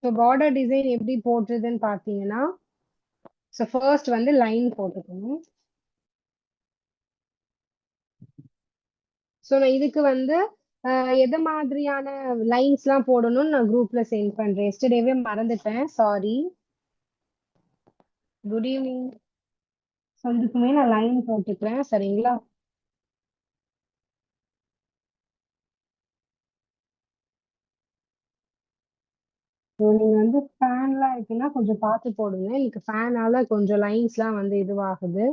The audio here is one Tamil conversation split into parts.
ஸோ பார்டர் டிசைன் எப்படி போட்டுறதுன்னு பார்த்தீங்கன்னா, ஸோ ஃபர்ஸ்ட் வந்து லைன் போட்டுக்கணும். ஸோ நான் இதுக்கு வந்து எது மாதிரியான லைன்ஸ்லாம் போடணும்னு நான் குரூப்ல சென்ட் பண்றேன். எஸ்டர்டேவே மறந்துட்டேன், சாரி. Good evening. ஸோ இதுக்குமே நான் லைன் போட்டுக்கிறேன், சரிங்களா? ஸோ நீங்க வந்து ஃபேன்லாம் இருக்குன்னா கொஞ்சம் பார்த்து போடுங்க. எனக்கு ஃபேனால கொஞ்சம் லைன்ஸ்லாம் வந்து இதுவாகுது,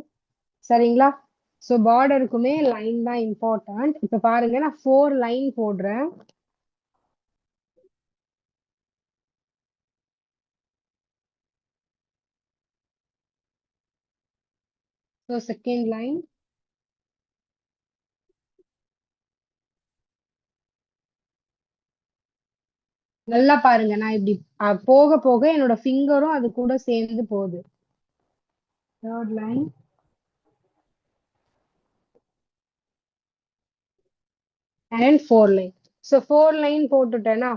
சரிங்களா? ஸோ பார்டருக்குமே லைன் தான் இம்பார்ட்டன்ட். இப்போ பாருங்க, நான் 4 லைன் போடுறேன். ஸோ செகண்ட் லைன், நல்லா பாருங்க. நான் இப்படி போக போக என்னோட ஃபிங்கரும் அது கூட சேர்ந்து போகுது. Third line, and 4 line. So 4 line போட்டுட்டேன்னா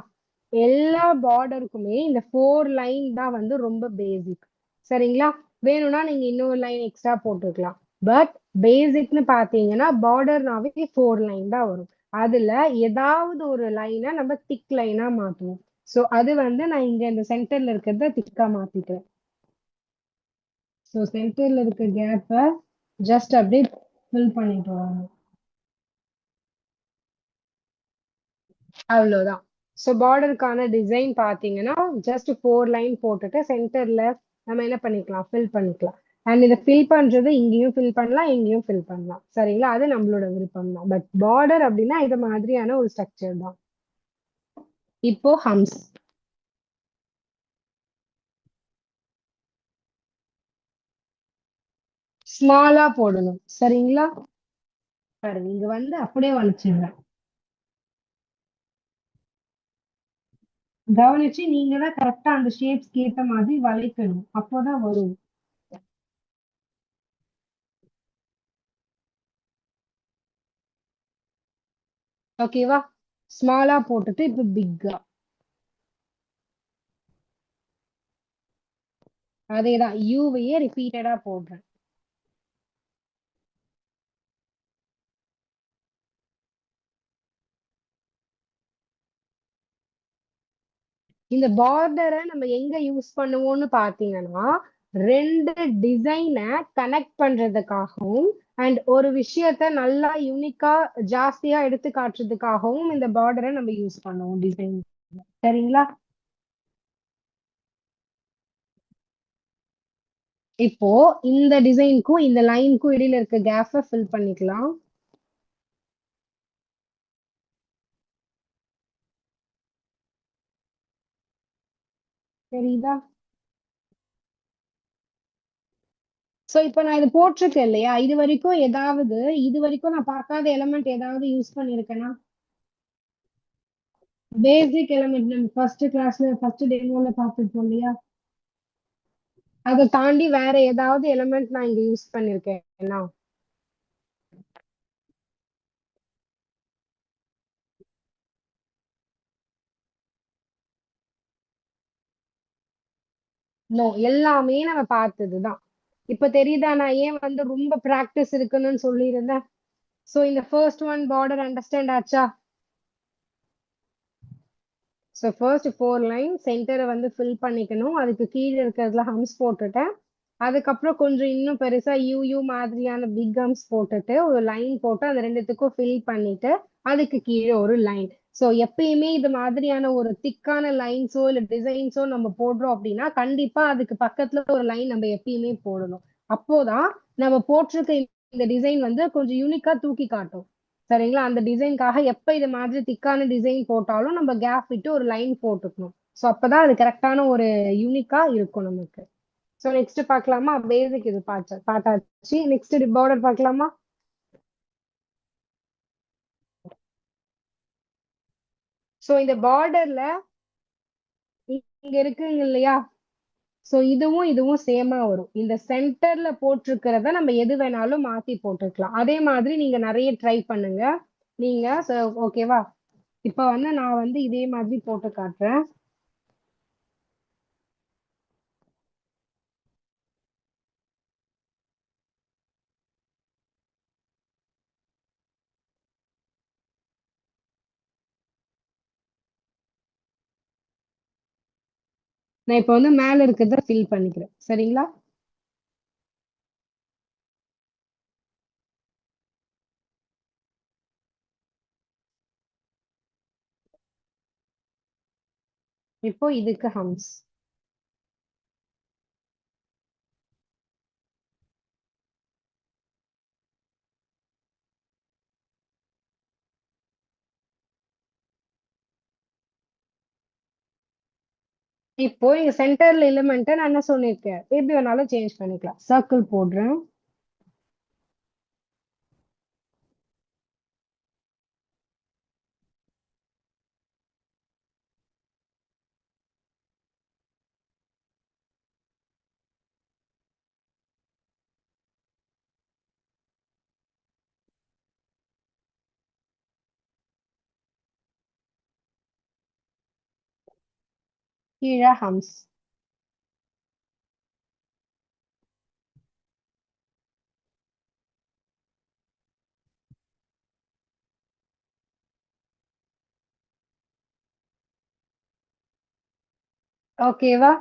எல்லா பார்டருக்குமே இந்த 4 லைன் தான் வந்து ரொம்ப பேசிக், சரிங்களா? வேணும்னா நீங்க இன்னொரு லைன் எக்ஸ்ட்ரா போட்டுக்கலாம். பட் பேசிக்னு பாத்தீங்கன்னா பார்டர்னாவே 4 லைன் தான் வரும். அதுல ஏதாவது ஒரு லைனை நம்ம திக் லைனா மாத்துவோம். ஸோ அது வந்து நான் இங்க இந்த சென்டர்ல இருக்கிறத திக்கா மாத்திக்கிறேன். ஸோ சென்டர்ல இருக்க கேப்பை ஜஸ்ட் அப்படியே ஃபில் பண்ணிட்டு வரணும், அவ்வளவுதான். ஸோ பார்டருக்கான டிசைன் பார்த்தீங்கன்னா ஜஸ்ட் 4 லைன் போட்டுட்டு சென்டர்ல நம்ம என்ன பண்ணிக்கலாம், ஃபில் பண்ணிக்கலாம். அண்ட் இதை ஃபில் பண்றது இங்கேயும் ஃபில் பண்ணலாம், இங்கேயும் ஃபில் பண்ணலாம், சரிங்களா? அது நம்மளோட விருப்பம் தான். பட் பார்டர் அப்படின்னா இது மாதிரியான ஒரு ஸ்ட்ரக்சர் தான். இப்போ ஹம்ஸ். ஸ்மாலா போடணும், சரிங்களா? பாருங்க, இங்க வந்து அப்படியே வளைச்சிடுறேன். கவனிச்சு நீங்க தான் கரெக்டா அந்த ஷேப்ஸ்க்கு ஏத்த மாதிரி வளைக்கணும், அப்போதான் வரும். ஓகேவா? ஸ்மாலா போட்டுட்டு இப்ப பிக்கா, அதேதான் யூவையே ரிப்பீட்டடா போடுறேன். இந்த பார்டரை நம்ம எங்க யூஸ் பண்ணுவோம்னு பாத்தீங்கன்னா, ரெண்டு டிசைனை கனெக்ட் பண்றதுக்காகவும் அண்ட் ஒரு விஷயத்த நல்லா யூனிக்கா ஜாஸ்தியா எடுத்து காட்டுறதுக்காகவும் இந்த பார்டரை நம்ம யூஸ் பண்ணுவோம் டிசைன், சரிங்களா? இப்போ இந்த டிசைனுக்கும் இந்த லைனுக்கும் இடையில இருக்க கேப்பை ஃபில் பண்ணிக்கலாம். சரிதா? சோ இப்போ நான் இது போட்டிருக்கேன் இல்லையா, இது வரைக்கும் ஏதாவது, இது வரைக்கும் நான் பார்க்காத எலமெண்ட் ஏதாவது யூஸ் பண்ணிருக்கேனா? பேசிக் எலிமெண்ட் நம்ம ஃபர்ஸ்ட் கிளாஸ்ல ஃபர்ஸ்ட் டெமோல பார்த்துருக்கோம் இல்லையா, அதை தாண்டி வேற ஏதாவது எலிமெண்ட் நான் இங்க யூஸ் பண்ணிருக்கேன்னா? நோ, எல்லாமே நம்ம பார்த்ததுதான். இப்ப தெரியுதா நான் ஏன் வந்து ரொம்ப பிராக்டிஸ் இருக்குன்னு சொல்லியிருந்தேன்? சோ இந்த ஃபர்ஸ்ட் ஒன் பார்டர் அண்டர்ஸ்டாண்ட் ஆச்சா? ஸோ ஃபர்ஸ்ட் 4 லைன் சென்டரை வந்து ஃபில் பண்ணிக்கணும். அதுக்கு கீழே இருக்கிறதுல ஹம்ஸ் போட்டுட்டேன். அதுக்கப்புறம் கொஞ்சம் இன்னும் பெருசா யூ மாதிரியான பிக் ஹம்ஸ் போட்டுட்டு ஒரு லைன் போட்டு அந்த ரெண்டுத்துக்கும் ஃபில் பண்ணிட்டு அதுக்கு கீழே ஒரு லைன். ஸோ எப்பயுமே இது மாதிரியான ஒரு திக்கான லைன்ஸோ இல்ல டிசைன்ஸோ நம்ம போடுறோம் அப்படின்னா கண்டிப்பா அதுக்கு பக்கத்துல ஒரு லைன் நம்ம எப்பயுமே போடணும். அப்போதான் நம்ம போட்டிருக்க இந்த டிசைன் வந்து கொஞ்சம் யூனிக்கா தூக்கி காட்டும், சரிங்களா? அந்த டிசைனுக்காக எப்ப இது மாதிரி திக்கான டிசைன் போட்டாலும் நம்ம கேப் விட்டு ஒரு லைன் போட்டுக்கணும். ஸோ அப்பதான் அது கரெக்டான ஒரு யூனிக்கா இருக்கும் நமக்கு. ஸோ நெக்ஸ்ட் பார்க்கலாமா? பேசிக் இது பார்த்தாச்சு. நெக்ஸ்ட் பார்டர் பார்க்கலாமா? ஸோ இந்த பார்டர்ல இங்க இருக்குங்க இல்லையா, ஸோ இதுவும் இதுவும் சேமா வரும். இந்த சென்டர்ல போட்டிருக்கிறத நம்ம எது வேணாலும் மாத்தி போட்டுக்கலாம். அதே மாதிரி நீங்க நிறைய ட்ரை பண்ணுங்க. நீங்க ஓகேவா? இப்ப வந்து நான் வந்து இதே மாதிரி போட்டு காட்டுறேன். நான் இப்ப வந்து மேல இருக்கிறத ஃபில் பண்ணிக்கிறேன். சரிங்களா? இப்போ இதுக்கு ஹம்ஸ். இப்போ இங்க சென்டர்ல எலிமெண்ட்டை நான் என்ன சொல்லியிருக்கேன், எப்படி வேணாலும் சேஞ்ச் பண்ணிக்கலாம். சர்க்கிள் போடுறேன். கீழே ஹம்ஸ். ஓகேவா?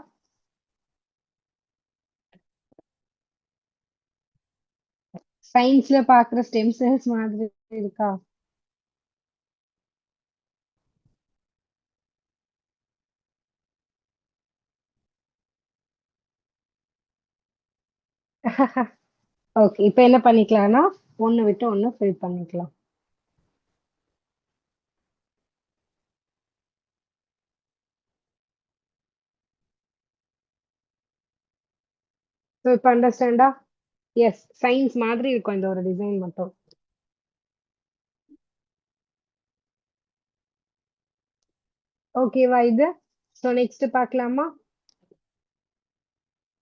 சயின்ஸ்ல பாக்குற ஸ்டெம் செல்ஸ் மாதிரி இருக்கா? ஓகே, இப்ப என்ன பண்ணிக்கலாம்னா ஒண்ணு விட்டு ஒண்ணு ஃபில் பண்ணிக்கலாம். ஸோ இப்ப அண்டர்ஸ்டாண்டா? எஸ், சயின்ஸ் மாதிரி இருக்கும் இந்த ஒரு டிசைன் மட்டும். ஓகேவா இது? ஸோ நெக்ஸ்ட் பார்க்கலாமா?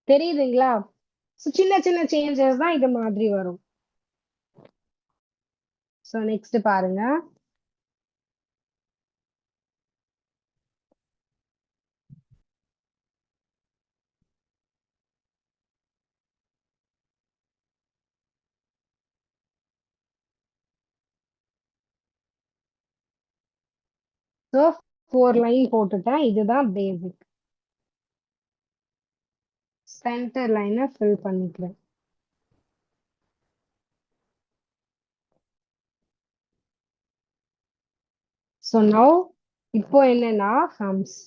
தெரியுதுங்களா? ஸோ சின்ன சின்ன சேஞ்சஸ் தான் இது மாதிரி வரும். ஸோ நெக்ஸ்ட் பாருங்க. ஸோ 4 லைன் போட்டுட்டேன். இதுதான் பேசிக். சென்டர் லைனை ஃபில் பண்ணிக்கிறேன். ஸோ நவ் இப்போ என்னன்னா ஹம்ஸ்.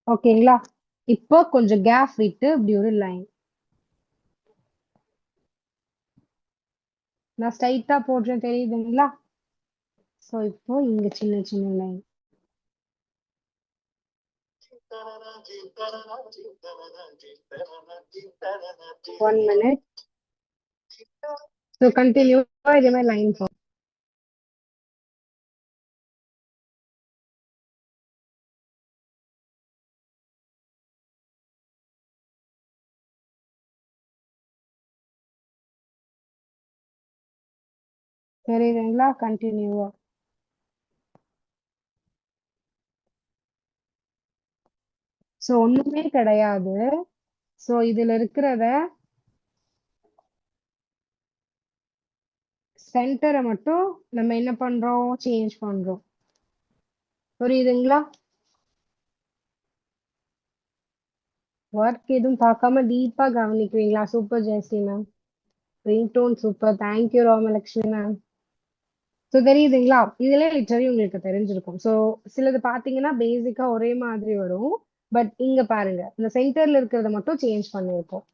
ஓகேங்களா? இப்போ கொஞ்சம் கேப் விட்டு இப்படி ஒரு லைன். நான் ஸ்ட்ரைட்டா போடுறேன், தெரியுதுங்களா? ஸோ இப்போ இங்க சின்ன சின்ன லைன். 1 minute. ஸோ கண்டினியூவா இதே மாதிரி லைன் போகும். தெரியுதுங்களா? கண்டினியூவா. ஸோ ஒண்ணுமே கிடையாது. ஸோ இதுல இருக்கிறத சென்டரை மட்டும் நம்ம என்ன பண்றோம், சேஞ்ச் பண்றோம். புரியுதுங்களா? ஒர்க் எதுவும் பார்க்காம டீப்பா கவனிக்கிறீங்களா? Super Jayashree ma'am. Ringtone super. Thank you Ramalakshmi ma'am. So தெரியுதுங்களா? இதுல லிட்டரலி உங்களுக்கு தெரிஞ்சிருக்கும். ஸோ சிலது பாத்தீங்கன்னா பேசிக்கா ஒரே மாதிரி வரும். பட் இங்க பாருங்க, இந்த சென்டர்ல இருக்கிறத மட்டும் சேஞ்ச் பண்ணிருக்கோம்.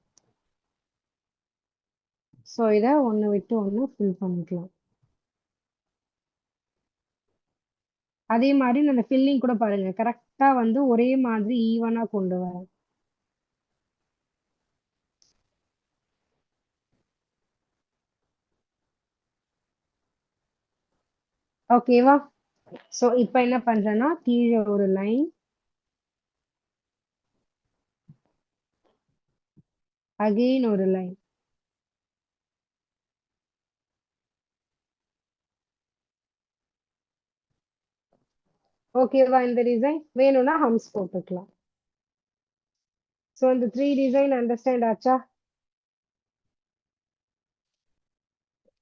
ஸோ இதை ஒண்ணு விட்டு ஒண்ணு ஃபில் பண்ணிக்கலாம். அதே மாதிரி நான் அந்த ஃபில்லிங் கூட பாருங்க, கரெக்டா வந்து ஒரே மாதிரி ஈவனா கொண்டு வரேன். ஓகேவா? ஸோ இப்போ என்ன பண்றேன்னா கீழே ஒரு லைன், அகெயின் ஒரு லைன். ஓகேவா? இந்த டிசைன் வேணும்னா ஹம்ஸ் போட்டுக்கலாம். ஸோ இந்த 3 டிசைன் அண்டர்ஸ்டாண்ட் ஆச்சா?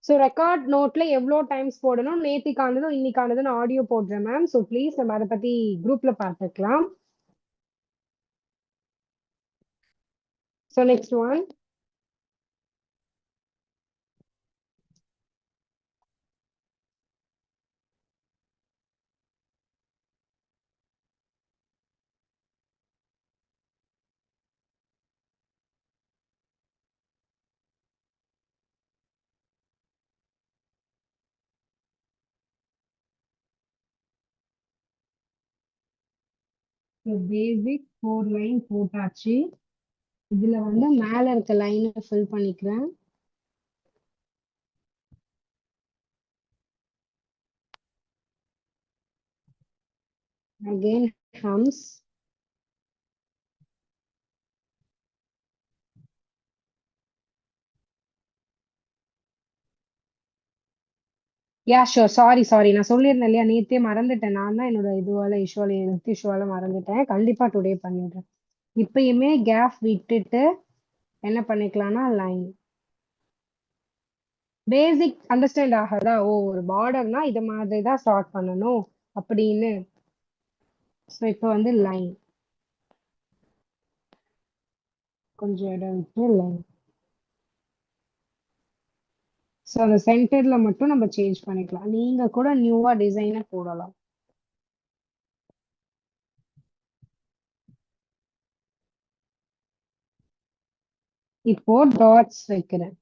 ஸோ ரெக்கார்ட் நோட்ல எவ்வளோ டைம்ஸ் போடணும், நேத்திக்கானதும் இன்னைக்கானதும் ஆடியோ போடுறேன் மேம். ஸோ ப்ளீஸ் நம்ம அதை பத்தி குரூப்ல பார்த்துக்கலாம். So next one. Basic 4 line போட்டாச்சு. இதுல வந்து மேல இருக்க லைனை ஃபில் பண்ணிக்கிறேன். Again hums. Yeah sure. Sorry நான் சொல்லியிருந்தேன் இல்லையா, நேத்தே மறந்துட்டேன். நான் தான் என்னோட இதுவால இஷ்யூவால ஹெல்த் இஷ்யூவால மறந்துட்டேன். கண்டிப்பா டுடே பண்ணிடுறேன். இப்பயுமே கேப் விட்டுட்டு என்ன பண்ணிக்கலாம்னா லைன். பேசிக் அண்டர்ஸ்டாண்ட் ஆகாதா? ஓ, ஒரு பார்டர்னா இது மாதிரி தான் ஸ்டார்ட் பண்ணணும் அப்படின்னு. ஸோ இப்போ வந்து லைன், கொஞ்சம் இடம் விட்டு லைன். ஸோ அந்த சென்டர்ல மட்டும் நம்ம சேஞ்ச் பண்ணிக்கலாம். நீங்க கூட நியூவா டிசைனை போடலாம். இப்போ டாட்ஸ் வைக்கிறேன்.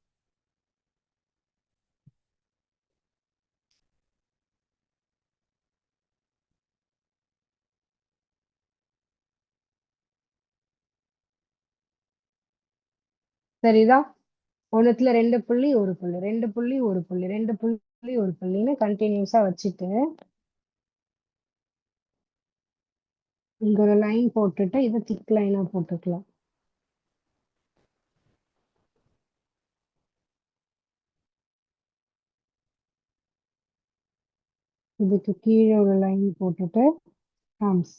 சரிதா? ஒண்ணுத்துல 2 புள்ளி 1 புள்ளி, 2 புள்ளி 1 புள்ளி, 2 புள்ளி 1 புள்ளின்னு கண்டினியூஸா வச்சுட்டு இங்க ஒரு லைன் போட்டுட்டு இதை திக் லைனா போட்டுக்கலாம். இதுக்கு கீழே ஒரு லைன் போட்டுட்டு ஹம்ஸ்.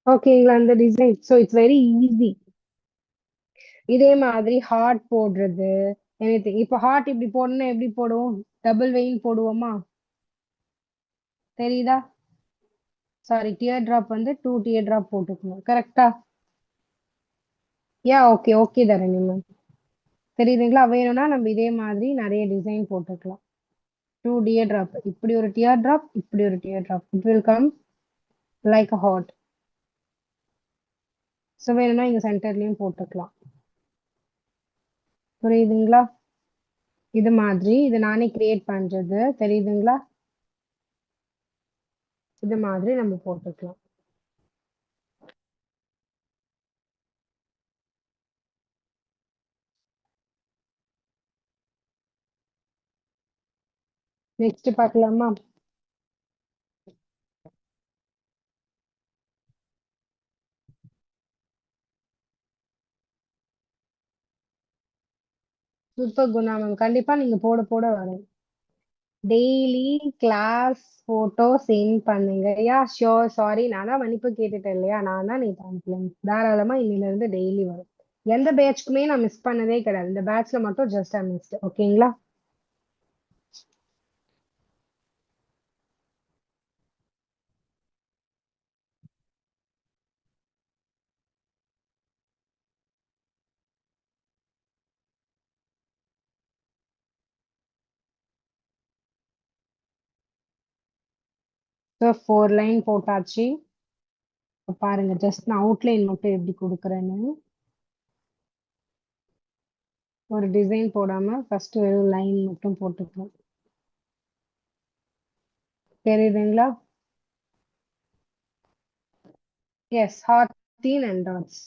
ஓகேங்களா அந்த design? So it's very easy. இதே மாதிரி ஹார்ட் போடுறது, எனிதிங். இப்போ ஹார்ட் இப்படி போடணும்னா எப்படி போடுவோம்? டபுள் வெயின் போடுவோமா? தெரியுதா? சாரி, டியர் டிராப் வந்து 2 டியர் டிராப் போட்டுக்கணும். கரெக்டா? Yeah okay. ஓகே தரணி மேம். தெரியுதுங்களா? வேணும்னா நம்ம இதே மாதிரி நிறைய டிசைன் போட்டுக்கலாம். 2 டியர் டிராப், இப்படி ஒரு டியர் டிராப், இப்படி ஒரு tear drop. It will come like a heart. So வேணும்னா இங்க சென்டர்லயும் போட்டுக்கலாம். புரியுதுங்களா? இது மாதிரி இது நானே கிரியேட் பண்றது. தெரியுதுங்களா? இது மாதிரி நம்ம போட்டுக்கலாம். நெக்ஸ்ட் பார்க்கலாமா? Super Guna ma'am. கண்டிப்பா நீங்க போட போட வரும். டெய்லி கிளாஸ் போட்டோ சென்ட் பண்ணுங்க. Yeah sure. சாரி, நான் தான் மன்னிப்பு கேட்டுட்டேன் இல்லையா, நான் தான் நீ அனுப்பல. தாராளமா இன்னில இருந்து டெய்லி வரும். எந்த பேட்ச்க்குமே நான் மிஸ் பண்ணதே கிடையாது. இந்த பேட்ச்ல மட்டும் ஜஸ்ட் ஐ மிஸ்ட். ஓகேங்களா? ஸோ 4 லைன் போட்டாச்சு. இப்ப பாருங்க, ஜஸ்ட் நான் அவுட்லைன் மட்டும் எப்படி கொடுக்குறேன்னு. ஒரு டிசைன் போடாம ஃபர்ஸ்ட் வெறும் லைன் மட்டும் போட்டுக்கலாம். தெரியுதுங்களா? Yes, heart thin and dots.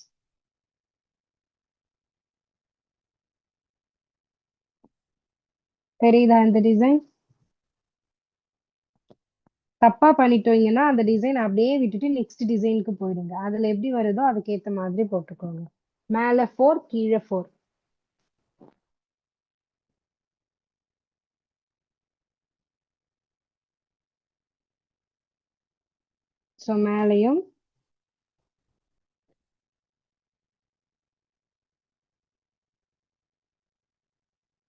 தெரியுதா இந்த டிசைன்? தப்பா பண்ணிட்டீங்கன்னா அந்த டிசைன் அப்படியே விட்டுட்டு நெக்ஸ்ட் டிசைனுக்கு போயிடுங்க. அதுல எப்படி வருதோ அதுக்கேத்த மாதிரி போட்டுக்கோங்க. மேல 4, கீழே 4. ஸோ மேலேயும்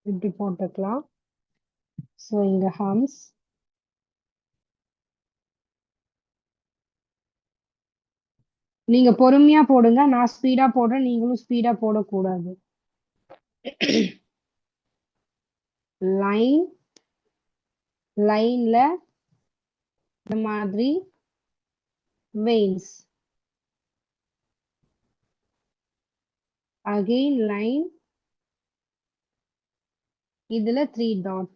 இப்படி போட்டுக்கலாம். ஸோ இங்க ஹம்ஸ். நீங்க பொறுமையா போடுங்க, நான் ஸ்பீடா போடுறேன், நீங்களும் ஸ்பீடா போடக்கூடாது. லைன் லைன்ல இந்த மாதிரி வெயின்ஸ், அகெயின் லைன், இதுல 3 டாட்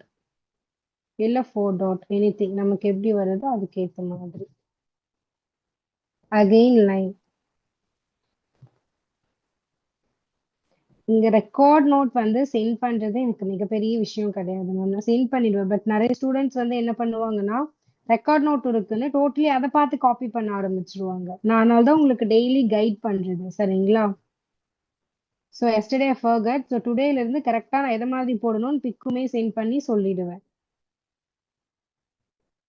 இல்ல 4 டாட், எனிதிங் நமக்கு எப்படி வருதோ அதுக்கு ஏத்த மாதிரி. Again line. இங்க ரெக்கார்ட் நோட் வந்து சென்ட் பண்றது எனக்கு மிகப்பெரிய விஷயம் கிடையாது, நான் சென்ட் பண்ணிடுவேன். பட் நிறைய ஸ்டூடெண்ட்ஸ் வந்து என்ன பண்ணுவாங்கன்னா, ரெக்கார்ட் நோட் இருக்குன்னு டோட்டலி அதை பார்த்து காப்பி பண்ண ஆரம்பிச்சிருவாங்க. நான் அதனால தான் உங்களுக்கு டெய்லி கைட் பண்றது, சரிங்களா? So yesterday I forgot. So டுடேல இருந்து கரெக்டா நான் எதை மாதிரி போடணும்னு பிக்குமே சென்ட் பண்ணி சொல்லிடுவேன்.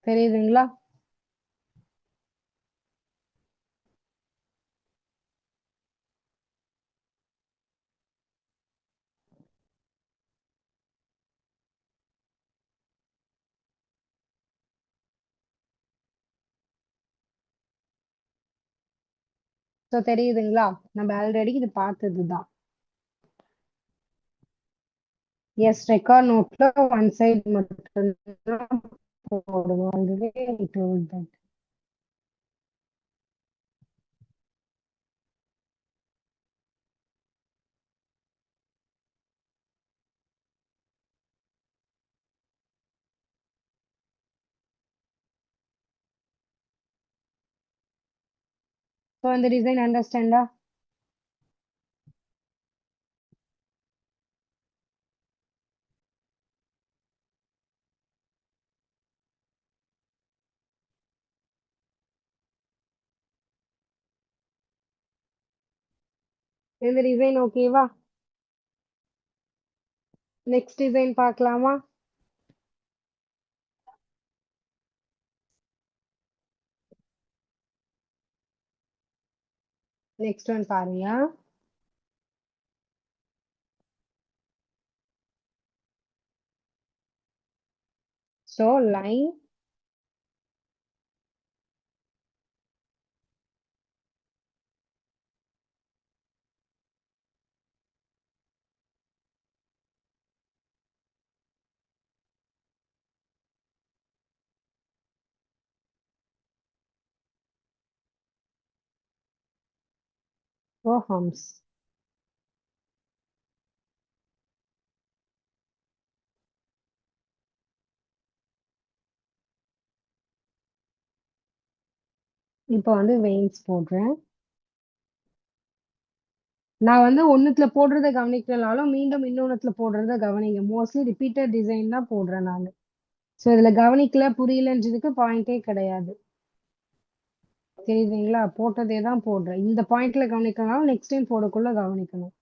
தெரியுதுங்களா? ஸோ தெரியுதுங்களா? நம்ம ஆல்ரெடி இது பார்த்ததுதான். எஸ், ரெக்கார்ட் நோட்ல ஒன் சைடு மட்டும் போடுவோம். Already I told that. So இந்த டிசைன் அண்டர்ஸ்டாண்டா? இந்த டிசைன் ஓகேவா? நெக்ஸ்ட் டிசைன் பார்க்கலாமா? நெக்ஸ்ட் ஒன் பாருங்க. So line, so hums. இப்போ வந்து வெயின்ஸ் போடுறேன். நான் வந்து ஒண்ணுத்துல போடுறத கவனிக்கலனாலும் மீண்டும் இன்னொன்னுத்துல போடுறத கவனிங்க. மோஸ்ட்லி ரிப்பீட்டட் டிசைன் தான் போடுறேன் நான். ஸோ இதுல கவனிக்கல புரியலன்றதுக்கு பாயிண்டே கிடையாது. தெரியுதுங்களா? போட்டதே தான் போடுறேன். இந்த பாயிண்ட்ல கவனிக்கலனாலும் நெக்ஸ்ட் டைம் போடக்குள்ள கவனிக்கணும்.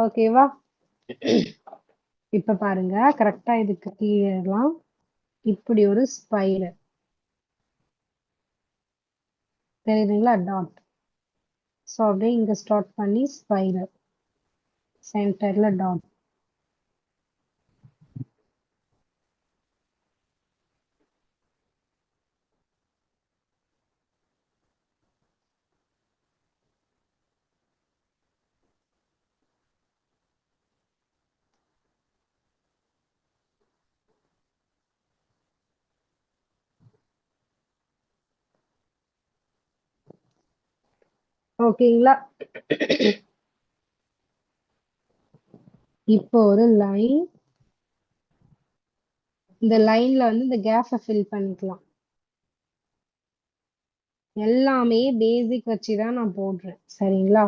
ஓகேவா? இப்ப பாருங்க, கரெக்டா இதுக்கு கீழேலாம் இப்படி ஒரு ஸ்பைரல் தெரியுதுங்களா? டாட். ஸோ அப்படியே இங்க ஸ்டார்ட் பண்ணி ஸ்பைரல், சென்டர்ல டாட். ஓகேங்களா? இப்போ ஒரு லைன், இந்த லைன்ல வந்து இந்த கேப்பை ஃபில் பண்ணிக்கலாம். எல்லாமே பேசிக் வச்சுதான் நான் போடுறேன், சரிங்களா?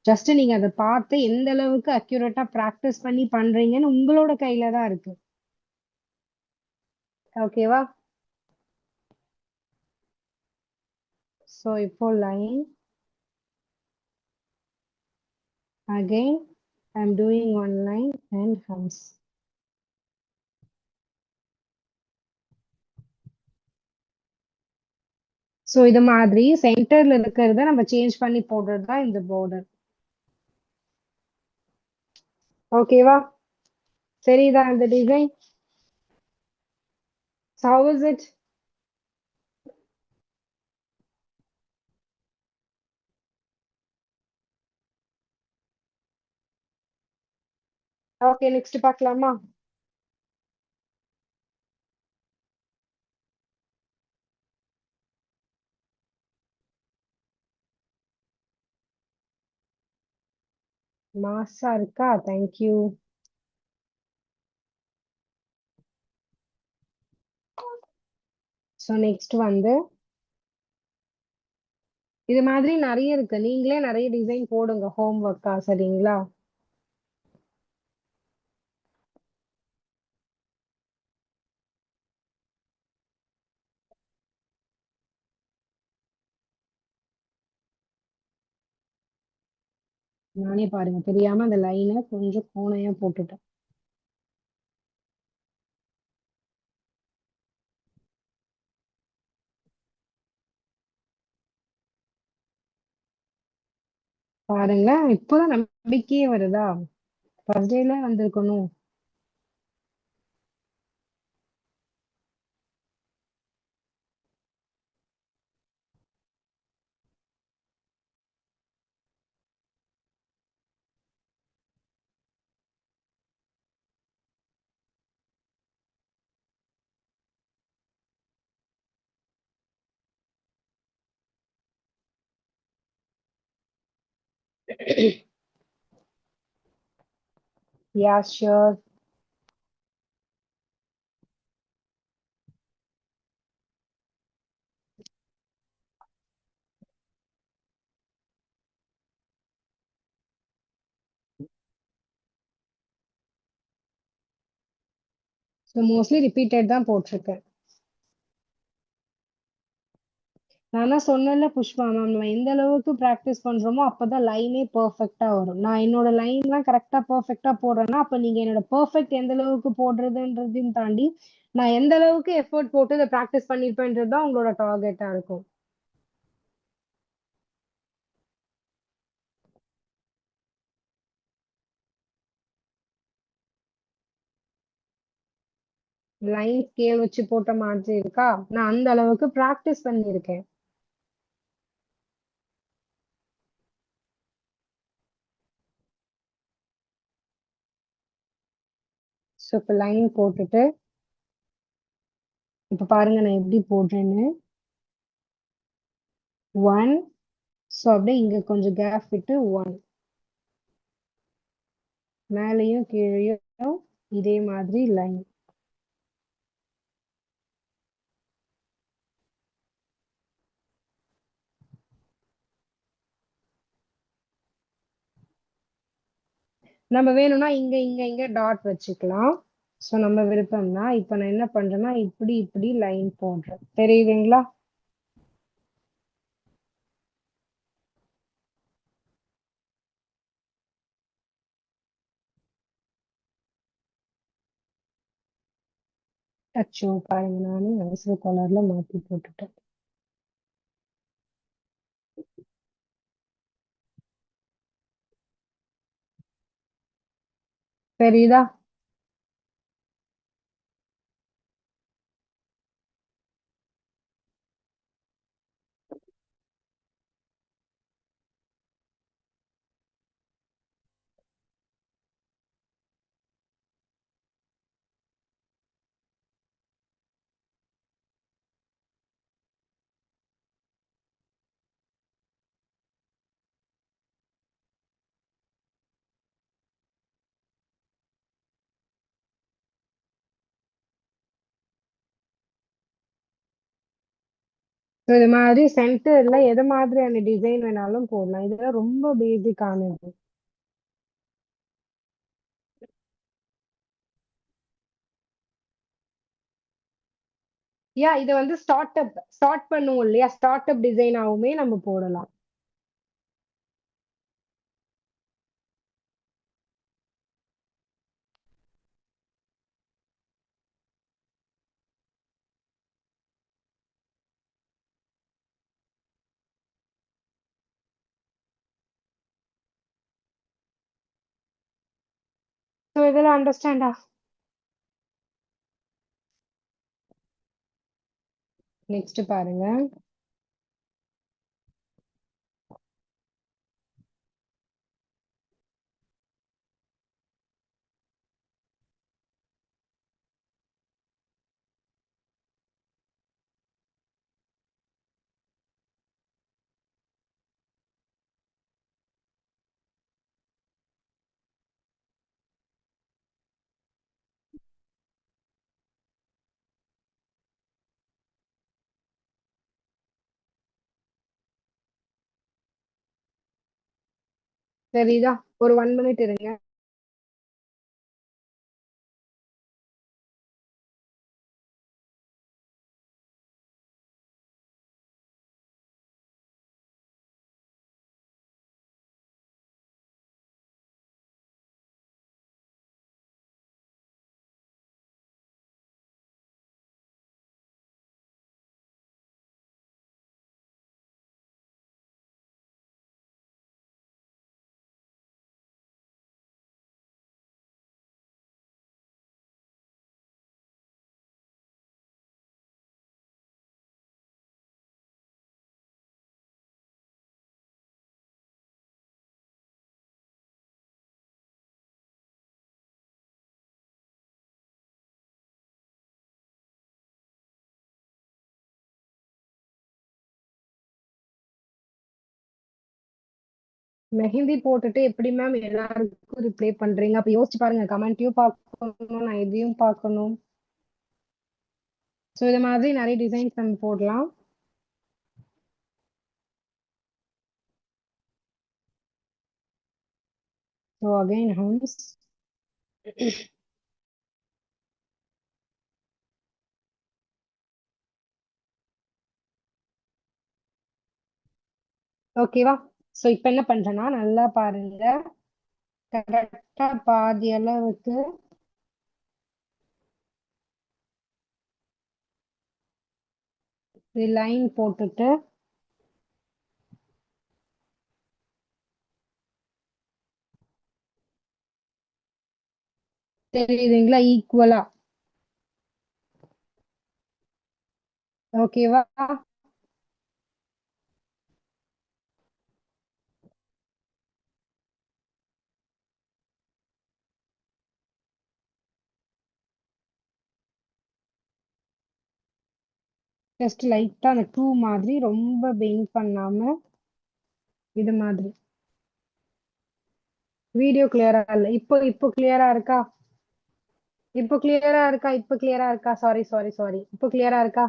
ஜஸ்ட் நீங்க அதை பார்த்து எந்த அளவுக்கு அக்யூரேட்டா ப்ராக்டிஸ் பண்ணி பண்றீங்கன்னு உங்களோட கையில தான் இருக்கு. ஓகேவா? ஸோ இப்போ line, again I'm doing one line and hums. So இது மாதிரி சென்டர்ல இருக்கிறத நம்ம சேஞ்ச் பண்ணி போடுறது தான் இந்த border. ஓகேவா? சரிதா இந்த design? How is it? Okay, next பார்க்கலாமா? மாசா இருக்கா? தேங்க்யூ. ஸோ நெக்ஸ்ட் வந்து இது மாதிரி நிறைய இருக்கு. நீங்களே நிறைய டிசைன் போடுங்க ஹோம் ஒர்க்கா, சரிங்களா? நானே பாருங்க தெரியாம அந்த லைனை கொஞ்சம் கோணையா போட்டுட்டேன். பாருங்களேன், இப்போதான் நம்பிக்கையே வருதா? ஃபர்ஸ்ட் டேல வந்திருக்கணும். Yeah sure. So mostly repeated தான் போட்டிருக்கேன். நான் தான் சொன்னேன்ல புஷ்பா மேம், நம்ம எந்த அளவுக்கு ப்ராக்டிஸ் பண்றோமோ அப்பதான் லைனே பெர்ஃபெக்ட்டா வரும். நான் என்னோட லைன்லாம் கரெக்டா பெர்ஃபெக்ட்டா போடுறேன்னா அப்ப நீங்க என்னோட பெர்ஃபெக்ட் எந்த அளவுக்கு போடுறதுன்றதையும் தாண்டி நான் எந்த அளவுக்கு எஃபோர்ட் போட்டு இதை ப்ராக்டிஸ் பண்ணிருப்பேன்றது தான் உங்களோட டார்கெட்டா இருக்கும். லைன் ஸ்கேல் வச்சு போட்ட மாதிரி இருக்கா? நான் அந்த அளவுக்கு ப்ராக்டிஸ் பண்ணியிருக்கேன். ஸோ இப்போ லைன் போட்டுட்டு இப்ப பாருங்க நான் எப்படி போடுறேன்னு. 1. ஸோ அப்படியே இங்க கொஞ்சம் கேப் விட்டு 1. மேலேயும் கீழேயும் இதே மாதிரி லைன். நம்ம வேணும்னா இங்க இங்க இங்க டாட் வச்சுக்கலாம். ஸோ நம்ம விருப்பம்னா இப்ப நான் என்ன பண்றேன்னா இப்படி இப்படி லைன் போடுறேன், தெரியுதுங்களா? அச்சோ பாருங்க, நானே அவசர கலர்ல மாத்தி போட்டுட்டேன். தெரியுதா? So இது மாதிரி சென்டர்ல எது மாதிரியான டிசைன் வேணாலும் போடலாம். இதெல்லாம் ரொம்ப பேசிக்கானது. யா இதை வந்து ஸ்டார்ட் பண்ணுவோம் இல்லையா, ஸ்டார்ட் அப் டிசைனாவுமே நம்ம போடலாம். ஸோ இதெல்லாம் அண்டர்ஸ்டாண்டா? நெக்ஸ்ட் பாருங்க. சரிதா, ஒரு 1 மினிட் இருங்க. மெஹந்தி போட்டுட்டு எப்படி மேம் எல்லாருக்கும் ரிப்ளை பண்றீங்க? அப்ப யோசிச்சு பாருங்க, கமெண்ட்டையும் பார்க்கணும், நான் இதையும் பார்க்கணும். ஸோ இது மாதிரி நிறைய டிசைன்ஸ் நம்ம போடலாம். So again hums. ஓகேவா? ஸோ இப்போ என்ன பண்றேன்னா, நல்லா பாருங்க, கரெக்டா பாதி அளவுக்கு லைன் போட்டுட்டு தெரியுதுங்களா, ஈக்குவலா. ஓகேவா? ஜஸ்ட் லைட்டா அந்த டூ மாதிரி ரொம்ப பெயிண்ட் பண்ணாம இது மாதிரி. வீடியோ கிளியரா இல்ல. இப்போ இப்போ கிளியரா இருக்கா? இப்போ கிளியரா இருக்கா? இப்போ கிளியரா இருக்கா? சாரி சாரி சாரி, இப்போ கிளியரா இருக்கா?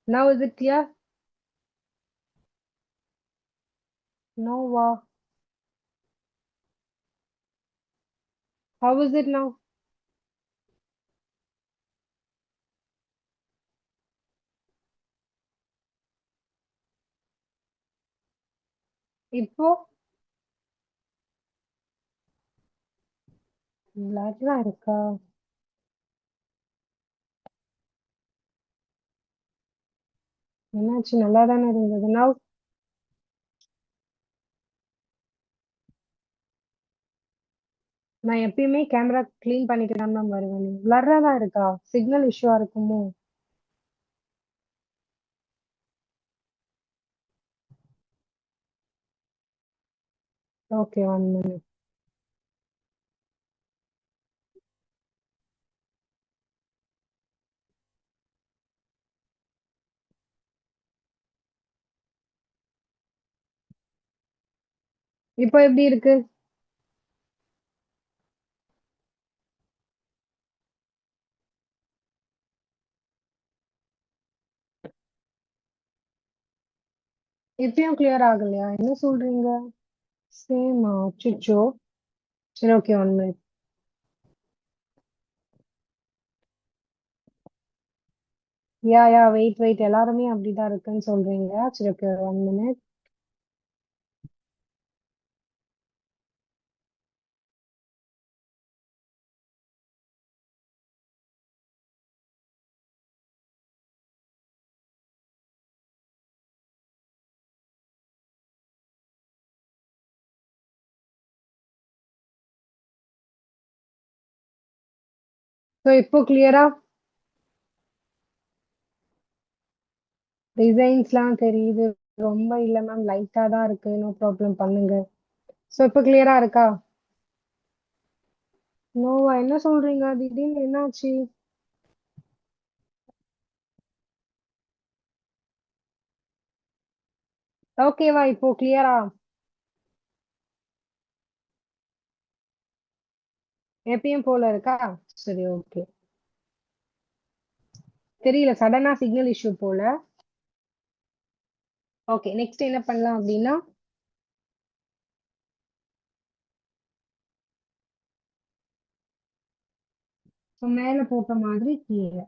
Now is it clear? No, wow. How is it now? இப்போ பிளர்ரா இருக்கா? என்னாச்சு? நல்லா தானே இருந்தது. Now நான் எப்பயுமே கேமரா க்ளீன் பண்ணிட்டு தான் மேம் வருவேன். பிளர்ரா தான் இருக்கா? சிக்னல் இஷ்யூவா இருக்குமோ? Okay, 1 minute. இப்போ எப்படி இருக்கு? இப்பயும் கிளியர் ஆகலையா? என்ன சொல்றீங்க? சேமா? அச்சச்சோ. சரி, ஓகே, 1 மினிட். யா யா, வெயிட் வெயிட், எல்லாருமே அப்படிதான் இருக்குன்னு சொல்றீங்க. சரி, ஓகே, 1 மினிட். ஸோ இப்போ கிளியரா டிசைன்ஸ்லாம் தெரியுது. ரொம்ப இல்ல மேம். லைட்டா தான் இருக்கு. நோ ப்ராப்ளம் பண்ணுங்க. ஸோ இப்போ கிளியரா இருக்கா? நோவா என்ன சொல்றீங்க? திடீர்னு என்னாச்சு? ஓகேவா இப்போ கிளியரா? எப்பயும் போல இருக்கா? சரி, ஓகே. தெரியல, சடனா சிக்னல் இஷ்யூ போல. ஓகே, நெக்ஸ்ட் என்ன பண்ணலாம் அப்படின்னா, மேல போட்ட மாதிரி கீழே.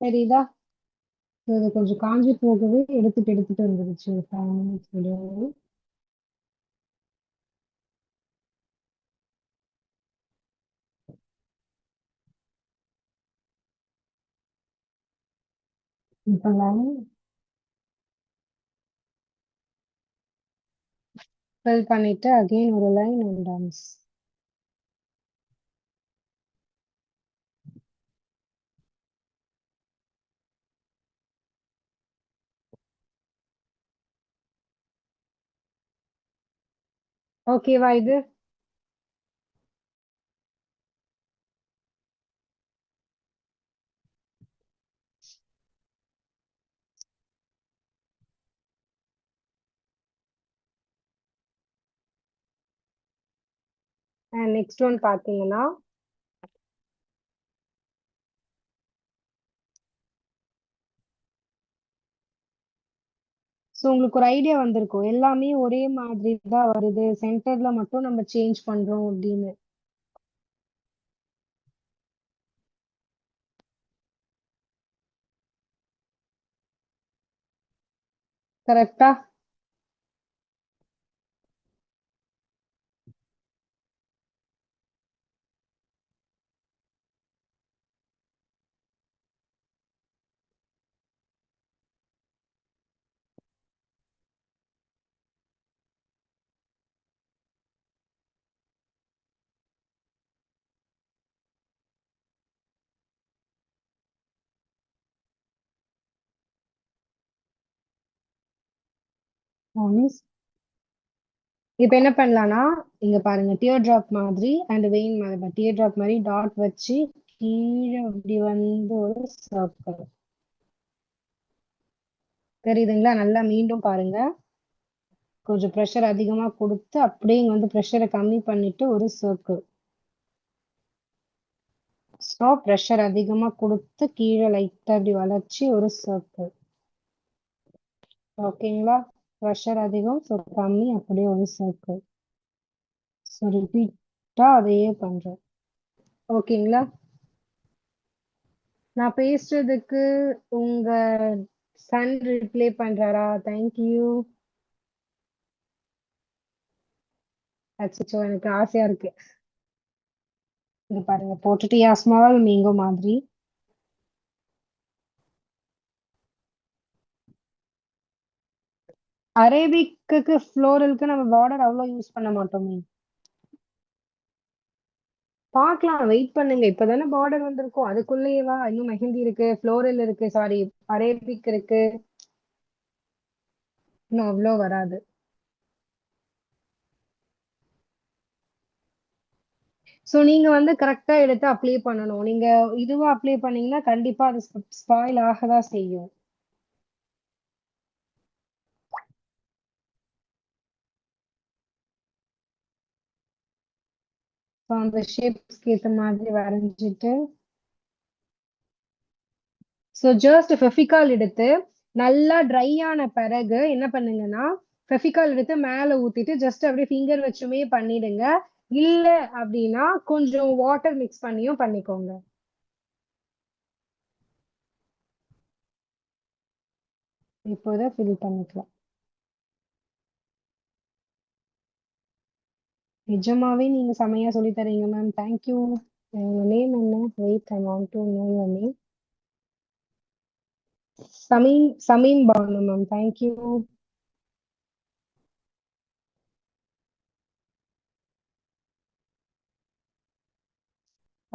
சரிதா? இது கொஞ்சம் காஞ்சி போகவே எடுத்துட்டு எடுத்துட்டு வந்துருச்சு. 5 minutes விட. இப்ப லைன் ஃபில் பண்ணிட்டு அகைன் ஒரு லைன் அண்ட் டன்ஸ். ஓகேவா இது? நெக்ஸ்ட் ஒன் பாத்தீங்கன்னா, ஸோ உங்களுக்கு ஒரு ஐடியா வந்திருக்கும். எல்லாமே ஒரே மாதிரி தான் வருது. சென்டர்ல மட்டும் நம்ம சேஞ்ச் பண்றோம் அப்படின்னு. கரெக்டா? மிஸ், இப்ப என்ன பண்ணலாம்னா, இங்க பாருங்க, டியர் டிராப் மாதிரி அண்ட் வெயின் மாதிரி. டியர் டிராப் மாதிரி டாட் வச்சு கீழே இப்படி வந்து ஒரு சர்க்கிள். தெரியுதுங்களா? நல்லா மீண்டும் பாருங்க. கொஞ்சம் ப்ரெஷர் அதிகமா கொடுத்து அப்படியே இங்க வந்து ப்ரெஷரை கம்மி பண்ணிட்டு ஒரு சர்க்கிள். ஸோ ப்ரெஷர் அதிகமா கொடுத்து கீழே லைட்டா இப்படி வளைச்சு ஒரு சர்க்கிள். ஓகேங்களா? ப்ரெஷர் அதிகம், ஸோ கம்மி, அப்படியே ஒரு சர்க்கிள். ஸோ ரிப்பீட்டா அதையே பண்றேன். ஓகேங்களா? நான் பேசுறதுக்கு உங்க சன் ரிப்ளை பண்றாரா? தேங்க்யூ. அச்சோ, எனக்கு ஆசையா இருக்கு. இங்க பாருங்க, போட்டுட்டு ஸ்மால் மேங்கோ மாதிரி. அரேபிக்கு ஃப்ளோரலுக்கு நம்ம பார்டர் அவ்வளவு யூஸ் பண்ண மாட்டோமே. பார்க்கலாம், வெயிட் பண்ணுங்க. இப்பதானே பார்டர் வந்திருக்கும், அதுக்குள்ளேயேவா? இன்னும் மெஹந்தி இருக்கு, ஃப்ளோரல் இருக்கு, சாரி அரேபிக் இருக்கு. இன்னும் அவ்வளோ வராது. சோ நீங்க வந்து கரெக்டா எடுத்து அப்ளை பண்ணணும். நீங்க இதுவா அப்ளை பண்ணீங்கன்னா கண்டிப்பா அது ஸ்பாயில் ஆகதான் செய்யும். ஸோ அந்த ஷேப்ஸ்க்கு ஏத்த மாதிரி வரைஞ்சிட்டு, ஸோ ஜஸ்ட் ஃபெஃபிகால் எடுத்து நல்லா ட்ரை ஆன பிறகு என்ன பண்ணுங்கன்னா, ஃபெஃபிகால் எடுத்து மேல ஊத்திட்டு ஜஸ்ட் அப்படியே ஃபிங்கர் வச்சுமே பண்ணிடுங்க. இல்ல அப்படின்னா கொஞ்சம் வாட்டர் மிக்ஸ் பண்ணியும் பண்ணிக்கோங்க. இப்போதான் ஃபில் பண்ணிக்கலாம். நிஜமாவே நீங்க செமையா சொல்லி தரீங்க மேம். தேங்க்யூ. உங்க நேம் என்ன? Wait, I want to know your name. Shamim Shamim Banu ma'am. Thank you.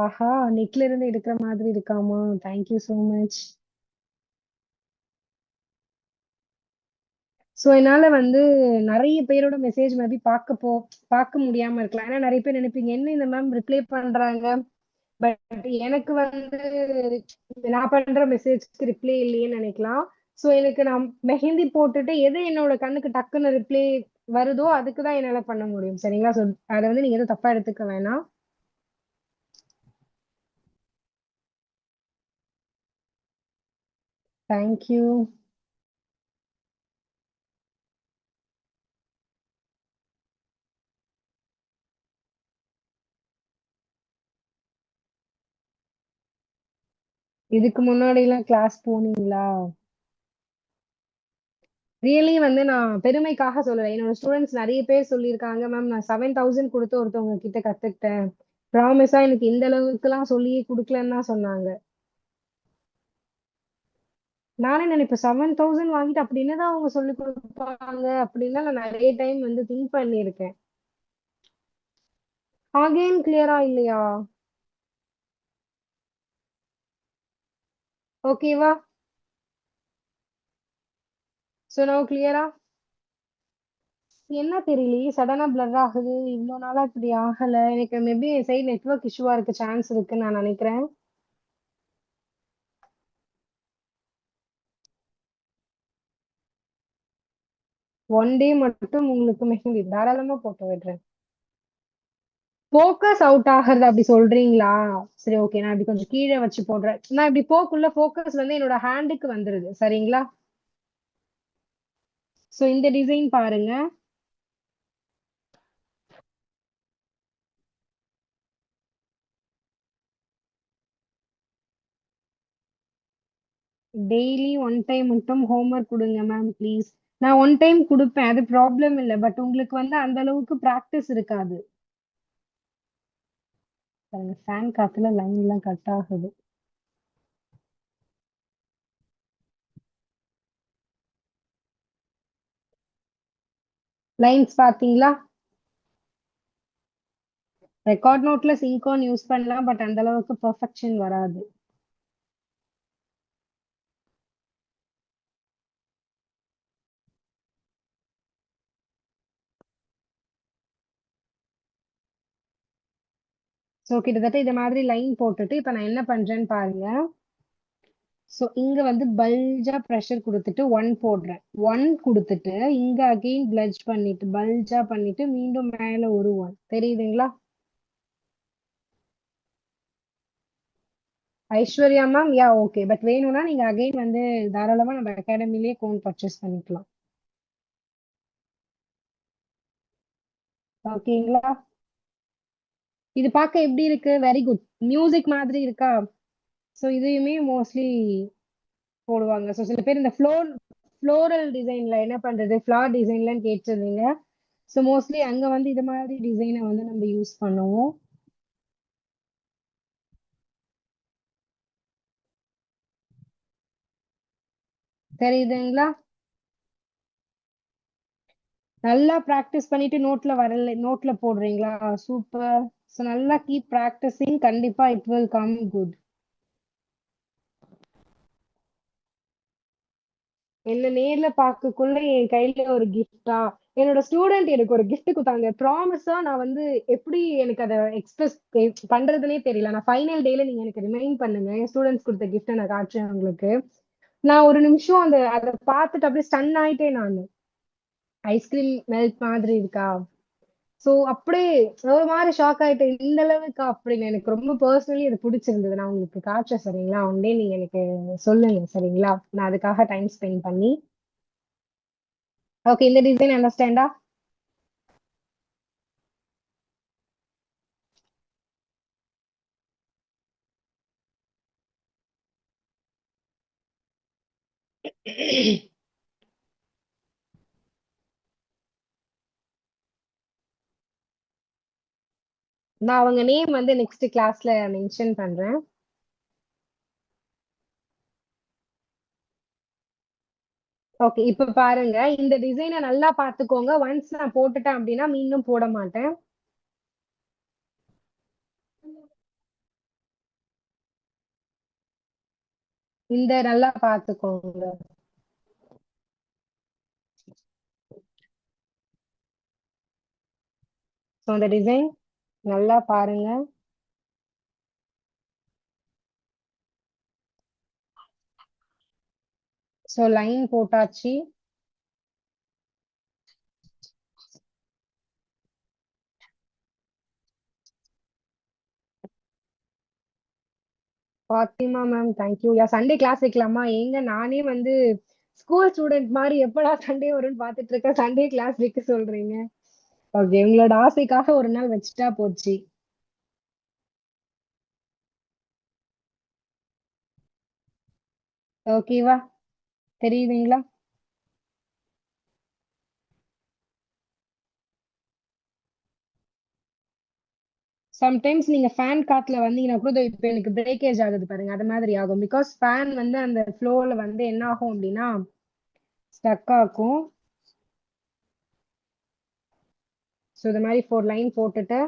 ஆஹா, நெக்ல இருந்து எடுக்கிற மாதிரி இருக்காமா? Thank you so much. ஸோ என்னால வந்து நிறைய பேரோட மெசேஜ் மேபி பார்க்க முடியாம இருக்கலாம். ஏன்னா நிறைய பேர் நினைப்பீங்க என்ன இந்த மேம் ரிப்ளை பண்றாங்க, பட் எனக்கு வந்து நான் பண்ற மெசேஜ்க்கு ரிப்ளை இல்லையேன்னு நினைக்கலாம். ஸோ எனக்கு நான் மெஹந்தி போட்டுட்டு எது என்னோட கண்ணுக்கு டக்குன்னு ரிப்ளை வருதோ அதுக்கு தான் என்னால பண்ண முடியும். சரிங்களா? ஸோ அதை வந்து நீங்க எதுவும் தப்பா எடுத்துக்க வேணாம். தேங்க்யூ. இதுக்கு முன்னாடி எல்லாம் கிளாஸ் போனீங்களா? ரியலி வந்து நான் பெருமைக்காக சொல்லல. என்னோட ஸ்டூடெண்ட்ஸ் நிறைய பேர் சொல்லியிருக்காங்க மேம், நான் 7000 கொடுத்து ஒருத்தவங்க கிட்ட கத்துக்கிட்டேன். ப்ராமிஸா எனக்கு இந்த அளவுக்கு எல்லாம் சொல்லியே கொடுக்கலன்னு தான் சொன்னாங்க. நானே நினைப்பேன் 7000 வாங்கிட்டு அப்படி என்னதான் அவங்க சொல்லி கொடுப்பாங்க அப்படின்னு நான் நிறைய டைம் வந்து திங்க் பண்ணியிருக்கேன். அகைன் கிளியரா இல்லையா? ஓகேவா? சோ நான் கிளியரா? என்ன தெரியலையே, சடனா பிளர் ஆகுது. இவ்வளவு நாளா இப்படி ஆகல. எனக்கு மேபி என் சைடு நெட்வொர்க் இஷ்யூவா இருக்க சான்ஸ் இருக்குன்னு நான் நினைக்கிறேன். ஒன் டே மட்டும் உங்களுக்கு மெஹந்தி தாராளமா போட்டு விடுறேன். ஃபோக்கஸ் அவுட் ஆகுறது அப்படி சொல்றீங்களா? சரி, ஓகே, நான் இப்படி கொஞ்சம் கீழே வச்சு போடுறேன். நான் இப்படி போக்குள்ள ஃபோக்கஸ் வந்து என்னோட ஹேண்டுக்கு வந்துருது. சரிங்களா? சோ இந்த டிசைன் பாருங்க. டெய்லி ஒன் டைம் மட்டும் ஹோம்ஒர்க் கொடுங்க மேம் ப்ளீஸ். நான் ஒன் டைம் கொடுப்பேன், அது ப்ராப்ளம் இல்லை. பட் உங்களுக்கு வந்து அந்த அளவுக்கு ப்ராக்டிஸ் இருக்காது. பாருங்க, ஃபேன் காத்துல லைன் எல்லாம் கட் ஆகுது. லைன்ஸ் பாத்தீங்களா? ரெக்கார்ட் நோட்ல சிங்கான் யூஸ் பண்ணலாம், பட் அந்த அளவுக்கு பெர்ஃபெக்ஷன் வராது. ஸோ கிட்டத்தட்ட இது மாதிரி லைன் போட்டுட்டு இப்ப நான் என்ன பண்றேன்னு பாருங்க. ஸோ இங்க வந்து பல்ஜா ப்ரெஷர் கொடுத்துட்டு ஒன் போடுறேன். ஒன் கொடுத்துட்டு இங்க அகெயின் பிளட்ஜ் பண்ணிட்டு பல்ஜா பண்ணிட்டு மீண்டும் மேல ஒரு ஒன். தெரியுதுங்களா? Aishwarya ma'am, yeah okay. But வேணும்னா நீங்க அகைன் வந்து தாராளமா நம்ம அகாடமிலேயே கோன் பர்ச்சேஸ் பண்ணிக்கலாம். ஓகேங்களா? இது பார்க்க எப்படி இருக்கு? Very good. மியூசிக் மாதிரி இருக்கா? ஸோ இதையுமே மோஸ்ட்லி போடுவாங்க. ஸோ சில பேர் இந்த ஃப்ளோரல் டிசைன்ல என்ன பண்றது, ஃபிளார் டிசைன்லன்னு கேட்டிருந்தீங்க. ஸோ மோஸ்ட்லி அங்க வந்து இது மாதிரி டிசைனை வந்து நம்ம யூஸ் பண்ணுவோம். தெரியுதுங்களா? நல்லா ப்ராக்டிஸ் பண்ணிட்டு நோட்ல வரல, நோட்ல போடுறீங்களா? சூப்பர். ஸோ நல்லா கீப் ப்ராக்டிசிங், கண்டிப்பா இட் வில் கம் குட். என்ன நேர்ல பார்க்கக்குள்ள என் கையில ஒரு கிஃப்டா? என்னோட ஸ்டூடெண்ட் எனக்கு ஒரு gift கொடுத்தாங்க. ப்ராமிஸா நான் வந்து எப்படி எனக்கு அதை எக்ஸ்பிரஸ் பண்றதுனே தெரியல. நான் ஃபைனல் டேல நீங்க எனக்கு ரிமைண்ட் பண்ணுங்க, என் ஸ்டூடெண்ட்ஸ் கொடுத்த கிஃப்ட்டை நான் காட்டுறேன் உங்களுக்கு. நான் ஒரு நிமிஷம் அதை பார்த்துட்டு அப்படியே ஸ்டன் ஆயிட்டேன் நான். ஐஸ்கிரீம் மெல்ட் மாதிரி இருக்கா? சோ அப்படியே ஒரு மாதிரி ஷாக் ஆயிட்டேன். இந்த அளவுக்கு அப்படின்னு எனக்கு ரொம்ப பர்சனலி அது பிடிச்சிருந்தது. நான் உங்களுக்கு காட்டுறேன். சரிங்களா? ஒன் டே நீங்க எனக்கு சொல்லுங்க. சரிங்களா? நான் அதுக்காக டைம் ஸ்பெண்ட் பண்ணி. ஓகே, இந்த டிசைன் அண்டர்ஸ்டாண்டா? நான் அவங்க நேம் வந்து நெக்ஸ்ட் கிளாஸ்ல மென்ஷன் பண்றேன். ஓகே, இப்ப பாருங்க, இந்த டிசைனை நல்லா பாத்துக்கோங்க. ஒன்ஸ் நான் போட்டுட்டேன் அப்படின்னா மீண்டும் போட மாட்டேன். இந்த நல்லா பாத்துக்கோங்க. ஸோ அந்த டிசைன் நல்லா பாருங்க. ஸோ லைன் போட்டாச்சு. Fathima ma'am, thank you. Yeah Sunday class வைக்கலாமா? ஏங்க நானே வந்து ஸ்கூல் ஸ்டூடெண்ட் மாதிரி எப்படா சண்டே வரும்னு பாத்துட்டு இருக்கேன். சண்டே கிளாஸ் வைக்க சொல்றீங்க. ஓகே, உங்களோட ஆசைக்காக ஒரு நாள் வச்சுட்டா போச்சு. ஓகேவா? தெரியுதுங்களா? சம்டைம்ஸ் நீங்க ஃபேன் காத்துல வந்தீங்கன்னா கூட இப்ப எனக்கு பிரேக்கேஜ் ஆகுது பாருங்க, அது மாதிரி ஆகும். பிகாஸ் ஃபேன் வந்து அந்த ஃப்ளோல வந்து என்ன ஆகும் அப்படின்னா ஸ்டக் ஆகும். ஸோ இது மாதிரி 4 லைன் போட்டுட்டு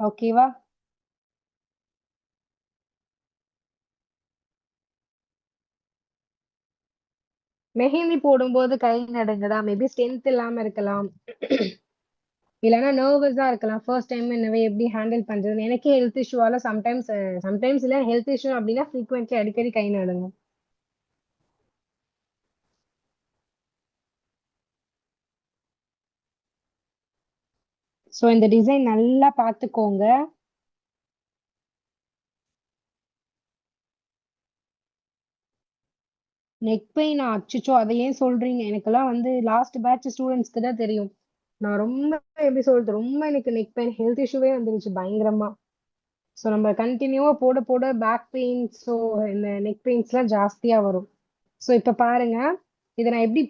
ஓகேவா? மெஹந்தி போடும்போது கை நடுங்குதா? மேபி ஸ்ட்ரென்த் இல்லாம இருக்கலாம். இல்லைன்னா நர்வஸா இருக்கலாம். ஃபர்ஸ்ட் டைம் என்னவே எப்படி ஹேண்டில் பண்றதுன்னு. எனக்கே ஹெல்த் இஷ்யூவால சம்டைம்ஸ் சம்டைம்ஸ் இல்ல, ஹெல்த் இஷ்யூ அப்படின்னா ஃப்ரீக்வெண்ட்லி அடிக்கடி கை நடுங்கும். ஸோ இந்த டிசைன் நல்லா பார்த்துக்கோங்க. நெக் பெயின் அச்சுச்சோ, அதை ஏன் சொல்றீங்க? எனக்கெல்லாம் வந்து லாஸ்ட் பேட்ச் ஸ்டூடெண்ட்ஸ்க்கு தான் தெரியும். நான் ரொம்ப எப்படி சொல்றது, ரொம்ப எனக்கு நெக் பெயின் ஹெல்த் இஷ்யூவே வந்துருச்சு பயங்கரமா. ஸோ நம்ம கண்டினியூவா போட போட பேக் பெயின்ஸ், ஸோ இந்த நெக் பெயின்ஸ்லாம் ஜாஸ்தியா வரும். ஸோ இப்ப பாருங்க, இதை நான் எப்படி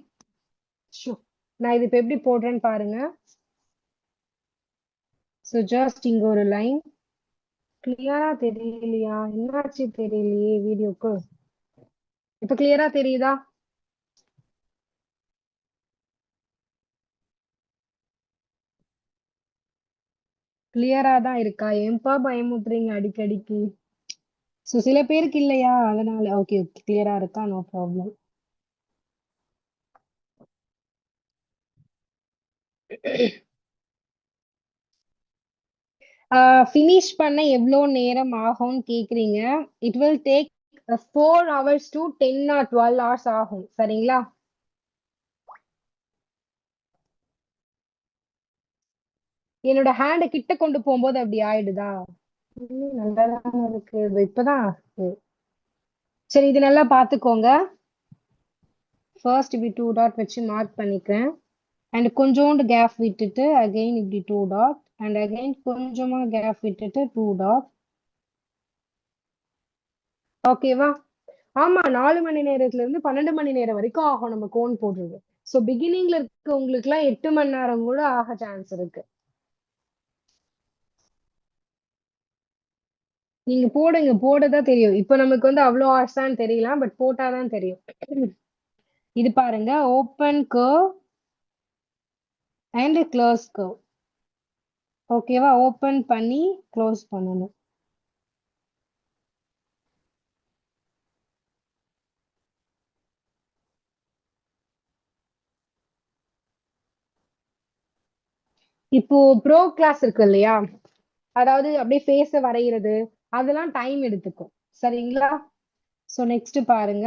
ஷோ நான் இது இப்ப எப்படி போடுறேன்னு பாருங்க. ஸோ ஜஸ்ட் இங்க ஒரு லைன். கிளியரா தெரியலையா? என்னாச்சு தெரியலையே வீடியோக்கு. இப்ப கிளியரா தெரியுதா? கிளியரா தான் இருக்கா? ஏன்பா பயமுறுத்துறீங்க அடிக்கடிக்கு? ஸோ சில பேருக்கு இல்லையா, அதனால. ஓகே ஓகே, கிளியரா இருக்கா? No problem. ஃபினிஷ் பண்ண எவ்வளோ நேரம் ஆகும்னு கேக்குறீங்க. It will take 4 hours to 10 or 12 hours ஆகும். சரிங்களா? என்னோட ஹேண்ட கிட்ட கொண்டு போகும்போது அப்படி ஆயிடுதா? நல்லாதான் இருக்கு. இது இப்பதான் இருக்கு. சரி, இது நல்லா பாத்துக்கோங்க. ஃபர்ஸ்ட் இப்படி 2 டாட் வச்சு மார்க் பண்ணிக்கிறேன். அண்ட் கொஞ்சோண்டு கேப் விட்டுட்டு அகைன் இப்படி 2 டாட். அண்ட் அகைன் கொஞ்சமா கேப் விட்டுட்டு 2 டாட். ஓகேவா? ஆமா, 4 மணி நேரத்துல இருந்து 12 மணி நேரம் வரைக்கும் ஆகும் நம்ம கோன் போடுறது. சோ பிகினிங்ல இருக்கவங்களுக்கு எல்லாம் 8 மணி நேரம் கூட ஆக சான்ஸ் இருக்கு. நீங்க போடுங்க, போடதான் தெரியும். இப்ப நமக்கு வந்து அவ்வளவு ஆசான்னு தெரியலாம், பட் போட்டாதான் தெரியும். இது பாருங்க, open curve and close curve. ஓகேவா? ஓப்பன் பண்ணி க்ளோஸ் பண்ணணும். இப்போ ப்ரோ கிளாஸ் இருக்கு இல்லையா, அதாவது அப்படியே ஃபேஸ வரைகிறது, அதெல்லாம் டைம் எடுத்துக்கும். சரிங்களா? சோ நெக்ஸ்ட் பாருங்க,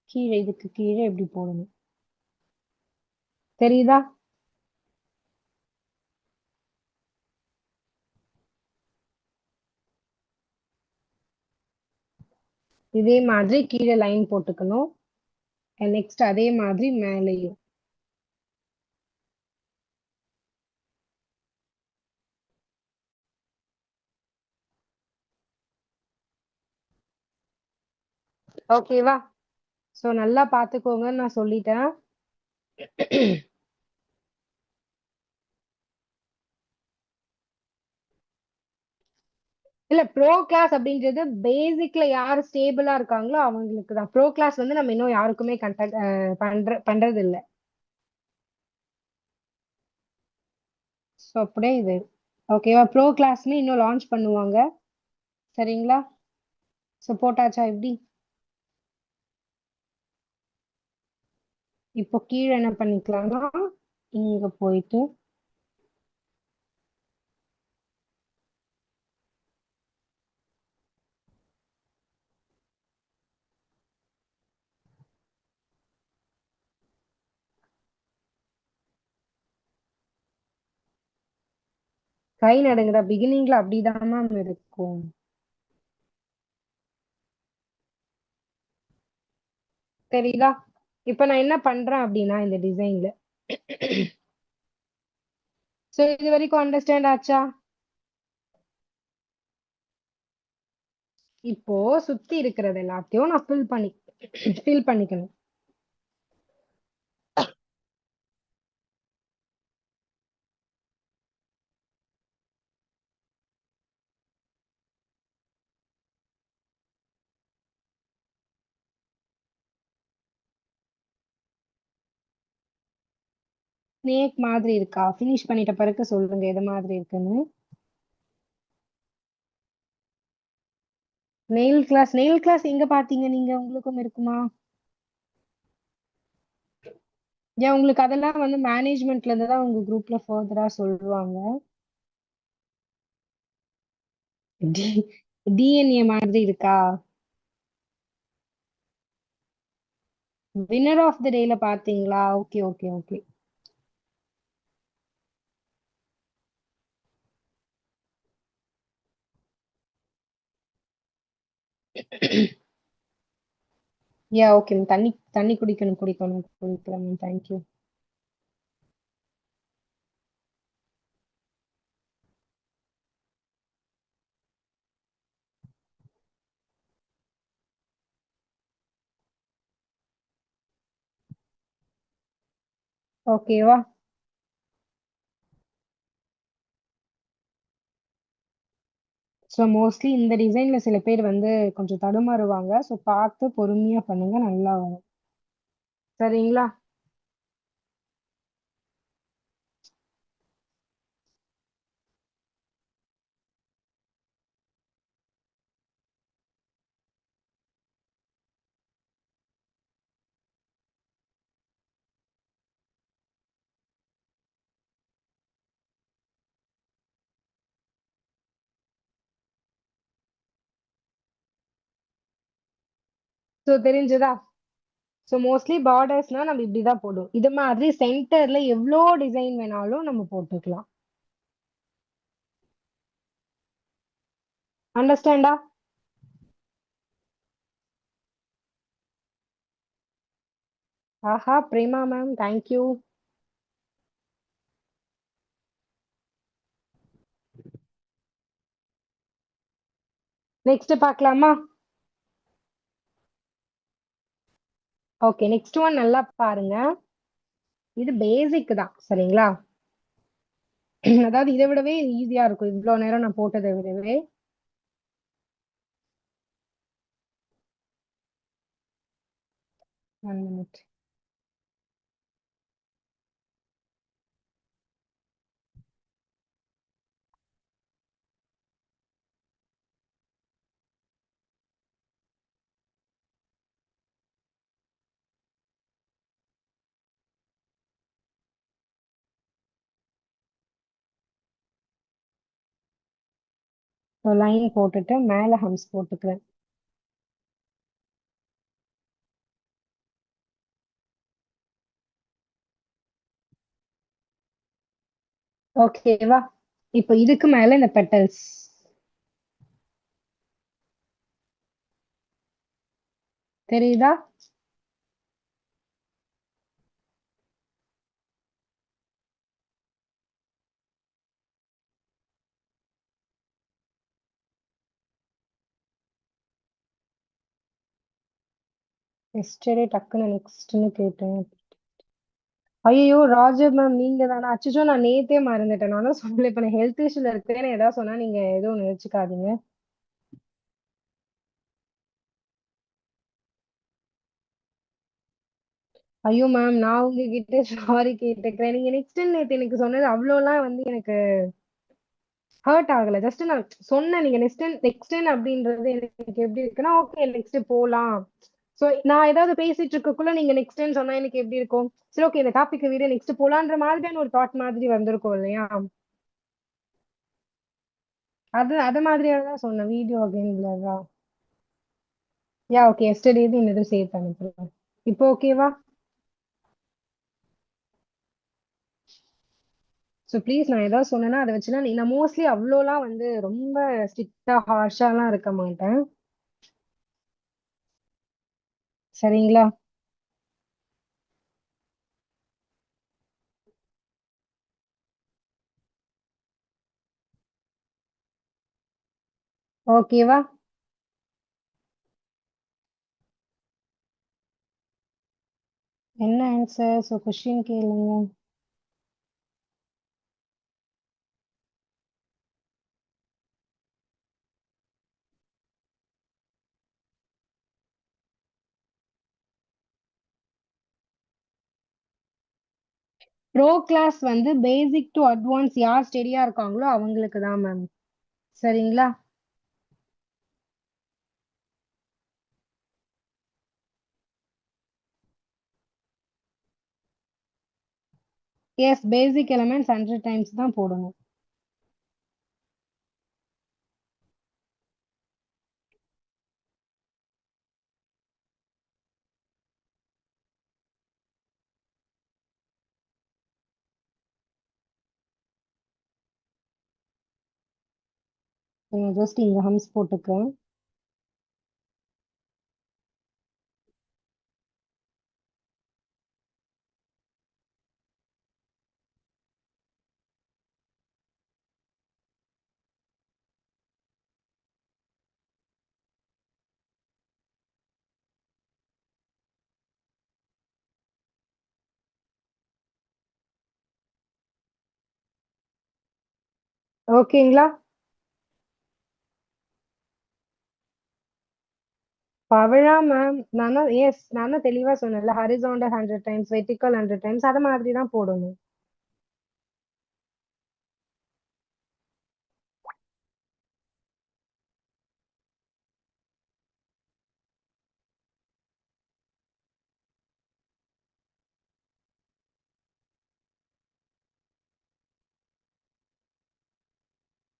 கீழே இதுக்கு கீழே எப்படி போடணும் தெரியுதா? இதே மாதிரி கீழே லைன் போட்டுக்கணும். நெக்ஸ்ட் அதே மாதிரி மேலேயும். ஓகேவா? சோ நல்லா பாத்துக்கோங்கன்னு நான் சொல்லிட்டேன். இல்ல ப்ரோ கிளாஸ் அப்படின்றது பேசிக்ல யாரு ஸ்டேபிளா இருக்காங்களோ அவங்களுக்கு தான். ப்ரோ கிளாஸ் வந்து நம்ம இன்னும் யாருக்குமே கண்டக்ட் பண்றது இல்ல. ஸோ அப்படியே இது. ஓகேவா? ப்ரோ கிளாஸ்மே இன்னும் லான்ச் பண்ணுவாங்க. சரிங்களா? ஸோ போட்டாச்சா எப்படி? இப்போ கீழே என்ன பண்ணிக்கலாம்னா இங்க போயிட்டு கை நடுங்குதா? பிகினிங்ல அப்படிதான் மேம் இருக்கும். தெரியுதா? இப்போ நான் என்ன பண்றேன் அப்படின்னா இந்த டிசைன்ல சோ இது வரைக்கும் அண்டர்ஸ்டாண்ட் ஆச்சா? இப்போ சுத்தி இருக்கிறது எல்லாத்தையும் நான் ஃபில் பண்ணிக்கணும். ஸ்னேக் மாதிரி இருக்கா? ஃபினிஷ் பண்ணிட்ட பிறகு சொல்லுங்க எது மாதிரி இருக்குன்னு. நெயில் கிளாஸ் எங்க பாத்தீங்க நீங்க? உங்களுக்கும் இருக்குமா? ஏன் உங்களுக்கு அதெல்லாம் வந்து மேனேஜ்மெண்ட்ல இருந்து தான் உங்க குரூப்ல ஃபர்தரா சொல்லுவாங்க. டி டிஎன்ஏ மாதிரி இருக்கா? வின்னர் ஆஃப் த டேல பாத்தீங்களா? Okay okay okay. Yeah okay. தண்ணி தண்ணி குடிக்கிறேன். தேங்க்யூ. ஓகேவா? ஸோ மோஸ்ட்லி இந்த டிசைன்ல சில பேர் வந்து கொஞ்சம் தடுமாறுவாங்க. ஸோ பார்த்து பொறுமையா பண்ணுங்க, நல்லா வரும். சரிங்களா? ஸோ தெரிஞ்சதா? ஸோ மோஸ்ட்லி பார்டர்ஸ்னா நம்ம இப்படிதான் போடுவோம். இது மாதிரி சென்டர்ல எவ்வளோ டிசைன் வேணாலும் நம்ம போட்டுக்கலாம். அண்டர்ஸ்டாண்டா? ஆஹா, பிரேமா மேம் தேங்க்யூ. நெக்ஸ்ட் பார்க்கலாமா? ஓகே, நெக்ஸ்ட் ஒன் நல்லா பாருங்க. இது பேசிக் தான் சரிங்களா? அதாவது இதை விடவே ஈஸியா இருக்கும் இவ்வளவு நேரம் நான் போட்டதை விடவே. One minute. லைன் போட்டுட்டு மேல ஹம்ஸ் போட்டுக்கிறேன். ஓகேவா? இப்போ இதுக்கு மேல இந்த பெட்டல்ஸ் தெரியுதா? எஸ்டர்டே டக்குன்னு நெக்ஸ்ட்னு கேட்டேன். ஐயோ ராஜு மேம் நீங்க தானே? அச்சோ நான் நேத்தே மறந்துட்டேன். நானும் சொல்லல, இப்ப நான் ஹெல்த் இஷ்யூல இருக்கேன்னு ஏதாவது சொன்னா நீங்க எதுவும் நினைச்சுக்காதீங்க. ஐயோ மேம் நான் உங்ககிட்ட சாரி கேட்டுக்கிறேன். நீங்க நெக்ஸ்ட் நேத்து எனக்கு சொன்னது அவ்வளோலாம் வந்து எனக்கு ஹர்ட் ஆகல. ஜஸ்ட் நான் சொன்னேன், நீங்க நெக்ஸ்ட் அப்படின்றது எனக்கு எப்படி இருக்குன்னா, ஓகே நெக்ஸ்ட் போலாம். சோ நான் ஏதாவது பேசிட்டு இருக்கக்குள்ள நீங்க நெக்ஸ்ட் சொன்னா எனக்கு எப்படி இருக்கும்? சரி ஓகே இந்த டாபிக் வீடியோ நெக்ஸ்ட் போலான்ற மாதிரியான ஒரு தாட் மாதிரி வந்திருக்கும் இல்லையா? அது மாதிரியான தான் சொன்னேன். வீடியோ அகைன்ல. யா ஓகே எஸ்டர்டே இது இன்னதும் சேர்த்து அனுப்புறேன். இப்போ ஓகேவா? ஸோ ப்ளீஸ் நான் ஏதாவது சொன்னேன்னா அதை வச்சுன்னா நான் மோஸ்ட்லி அவ்வளோலாம் வந்து ரொம்ப ஸ்ட்ரிக்டா ஹார்ஷாலாம் இருக்க மாட்டேன். சரிங்களா? ஓகேவா? என்ன ஆன்சர்? ஸோ கொஸ்டின் கேளுங்க. ப்ரோ கிளாஸ் வந்து பேசிக் டு அட்வான்ஸ் யார் ஸ்டெடியா இருக்காங்களோ அவங்களுக்கு தான் மேம். சரிங்களா? எஸ் பேசிக் எலமெண்ட்ஸ் 100 டைம்ஸ் தான் போடணும். ஜஸ்ட் இங்க ஹம்ஸ் போட்டுக்கிறேன். ஓகேங்களா? பவிழா மேம் நான் தான் தெளிவா சொன்னேன்ல, ஹரிசாண்டல் 100 டைம்ஸ் வெர்டிக்கல் 100 டைம்ஸ் அது மாதிரி தான் போடணும்.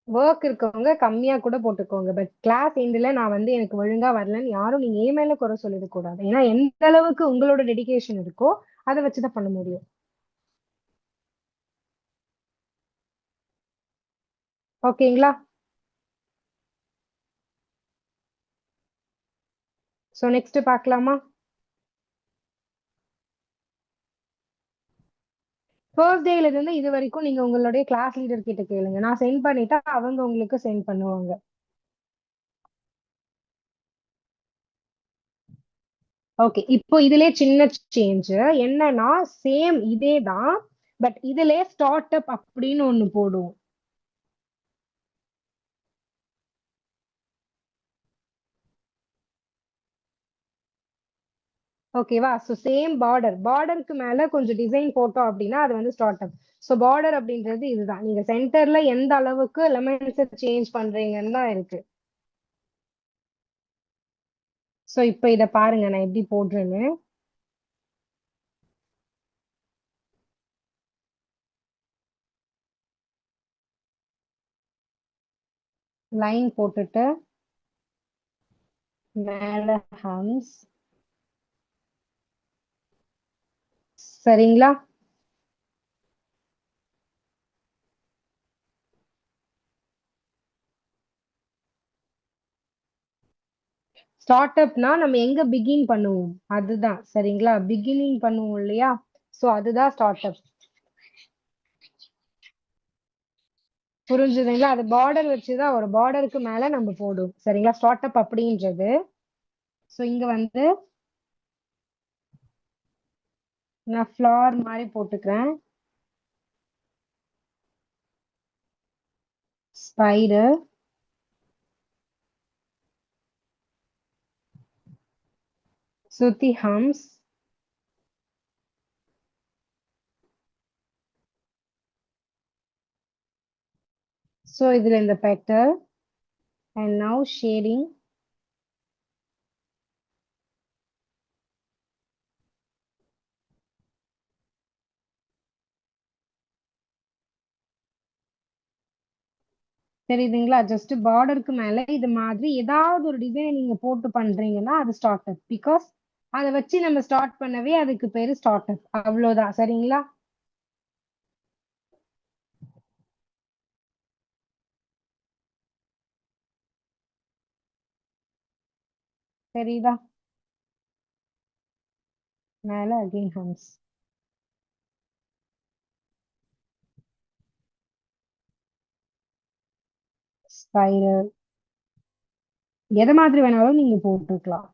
ஒர்க் இருக்கவங்க கம்மியா கூட போட்டுக்கோங்க. பட் கிளாஸ் எண்ட்ல நான் வந்து எனக்கு ஒழுங்கா வரலன்னு யாரும் நீங்க ஏ மேல குறை சொல்லிடக் கூடாது. ஏன்னா எந்த அளவுக்கு உங்களோட டெடிகேஷன் இருக்கோ அதை வச்சுதான் பண்ண முடியும். ஓகேங்களா? சோ நெக்ஸ்ட் பார்க்கலாமா? ஃபர்ஸ்ட் டேல இருந்து இது வரைக்கும் நீங்க உங்களுடைய கிளாஸ் லீடர் கிட்ட கேளுங்க. நான் சென்ட் பண்ணிட்டா அவங்க உங்களுக்கு சென்ட் பண்ணுவாங்க. ஓகே இப்போ இதுலயே சின்ன சேஞ்ச் என்னன்னா, சேம் இதே தான். பட் இதுலயே ஸ்டார்ட் அப் அப்படின்னு ஒண்ணு போடுவோம். ஓகேவா? ஸோ சேம் பார்டருக்கு மேல கொஞ்சம் டிசைன் போட்டோம் அப்படின்னா அது வந்து ஸ்டார்ட் அப். ஸோ பார்டர் அப்படின்றது இதுதான். நீங்க சென்டர்ல எந்த அளவுக்கு எலமெண்ட்ஸ் சேஞ்ச் பண்றீங்கன்னு தான் இருக்கு. ஸோ இப்போ இத பாருங்க நான் எப்படி போடுறேன்னு. லைன் போட்டுட்டு மேல ஹம்ஸ். சரிங்களா? ஸ்டார்ட் அப்னா நம்ம எங்க பிகின் பண்ணுவோம் அதுதான். சரிங்களா? பிகினிங் பண்ணுவோம் இல்லையா? ஸோ அதுதான் ஸ்டார்ட் அப். புரிஞ்சுதுங்களா? அது பார்டர் வச்சுதான் ஒரு பார்டருக்கு மேல நம்ம போடுவோம். சரிங்களா? ஸ்டார்ட் அப் அப்படின்றது. ஸோ இங்க வந்து நான் ஃப்ளார் மாதிரி போட்டுக்கிறேன். ஸ்பைடர், சுத்தி ஹம்ஸ், ஸோ இதுல இந்த பெட்டல் அண்ட் நவ் ஷேடிங். தெரியுதுங்களா? ஜஸ்ட் பார்டருக்கு மேல இது மாதிரி ஏதாவது ஒரு டிசைன் நீங்க போட்டு பண்றீங்கன்னா அது ஸ்டார்ட் அப். பிகாஸ் அதை வச்சு நம்ம ஸ்டார்ட் பண்ணவே அதுக்கு பேரு ஸ்டார்ட் அப். அவ்வளவுதான். சரிங்களா? தெரியுதா? மேல அகைன் ஹம்ஸ். ஸ்பைரல் எதை மாதிரி வேணாலும் நீங்க போட்டுக்கலாம்.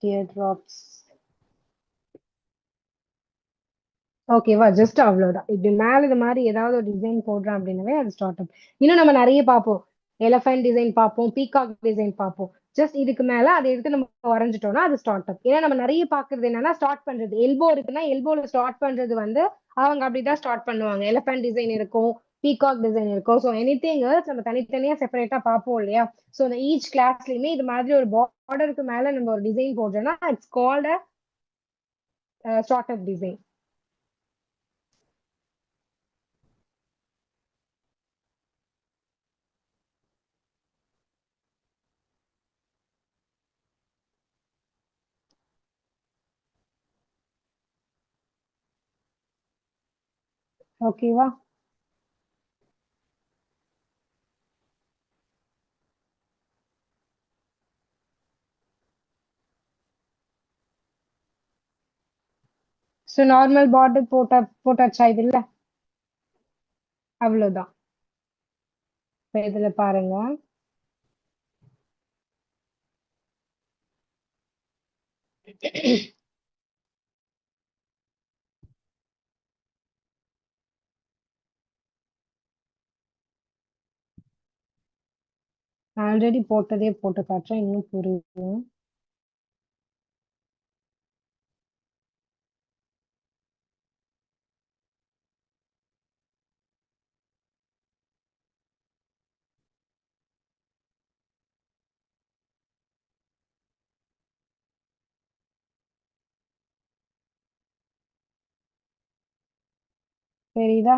Dear drops. ஓகேவா? ஜஸ்ட் அவ்வளவுதான். இப்படி மேல இது மாதிரி ஏதாவது ஒரு டிசைன் போடுறோம் அப்படின்னாவே அது ஸ்டார்ட் அப். இன்னும் நம்ம நிறைய பார்ப்போம். எலஃபென்ட் டிசைன் பார்ப்போம், பீகாக் டிசைன் பார்ப்போம். ஜஸ்ட் இதுக்கு மேல அதை எடுத்து நம்ம வரைஞ்சிட்டோம்னா அது ஸ்டார்ட் அப். ஏன்னா நம்ம நிறைய பாக்குறது என்னன்னா ஸ்டார்ட் பண்றது எல்போ இருக்குன்னா எல்போல ஸ்டார்ட் பண்றது வந்து அவங்க அப்படிதான் ஸ்டார்ட் பண்ணுவாங்க. எலஃபென்ட் டிசைன் இருக்கும், பீகாக் டிசைன் இருக்கும். ஸோ எனிதிங் நம்ம தனித்தனியா செப்பரேட்டா பார்ப்போம் இல்லையா? ஸோ இந்த ஈச் கிளாஸ்லயுமே இது மாதிரி ஒரு பார்டருக்கு மேல நம்ம ஒரு டிசைன் போடுறோம்னா it's called start up design. ஓகேவா? ஸோ நார்மல் பார்டர் போட்டாச்சா இதுல? அவ்வளவுதான். இப்ப இதுல பாருங்க. ஆல்ரெடி போட்டதே போட்டு காட்டுறேன், இன்னும் புரியும். தெரியுதா?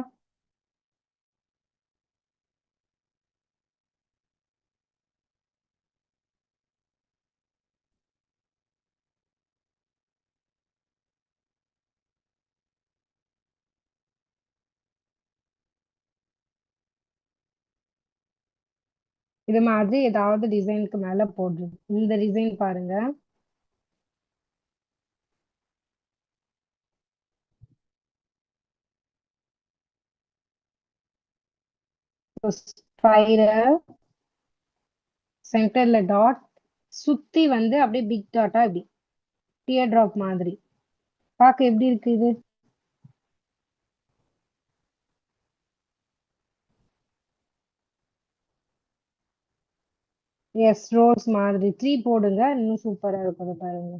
இது மாதிரி ஏதாவது டிசைனுக்கு மேல போடுறது. இந்த டிசைன் பாருங்க. ஸ்பைரல், சென்டர்ல டாட், சுத்தி வந்து அப்படியே பிக் டாட்டா இப்படி டியர் டிராப் மாதிரி. பார்க்க எப்படி இருக்கு இது? எஸ், ரோஸ் மாதிரி 3 போடுங்க, இன்னும் சூப்பரா இருக்கும் பாருங்க.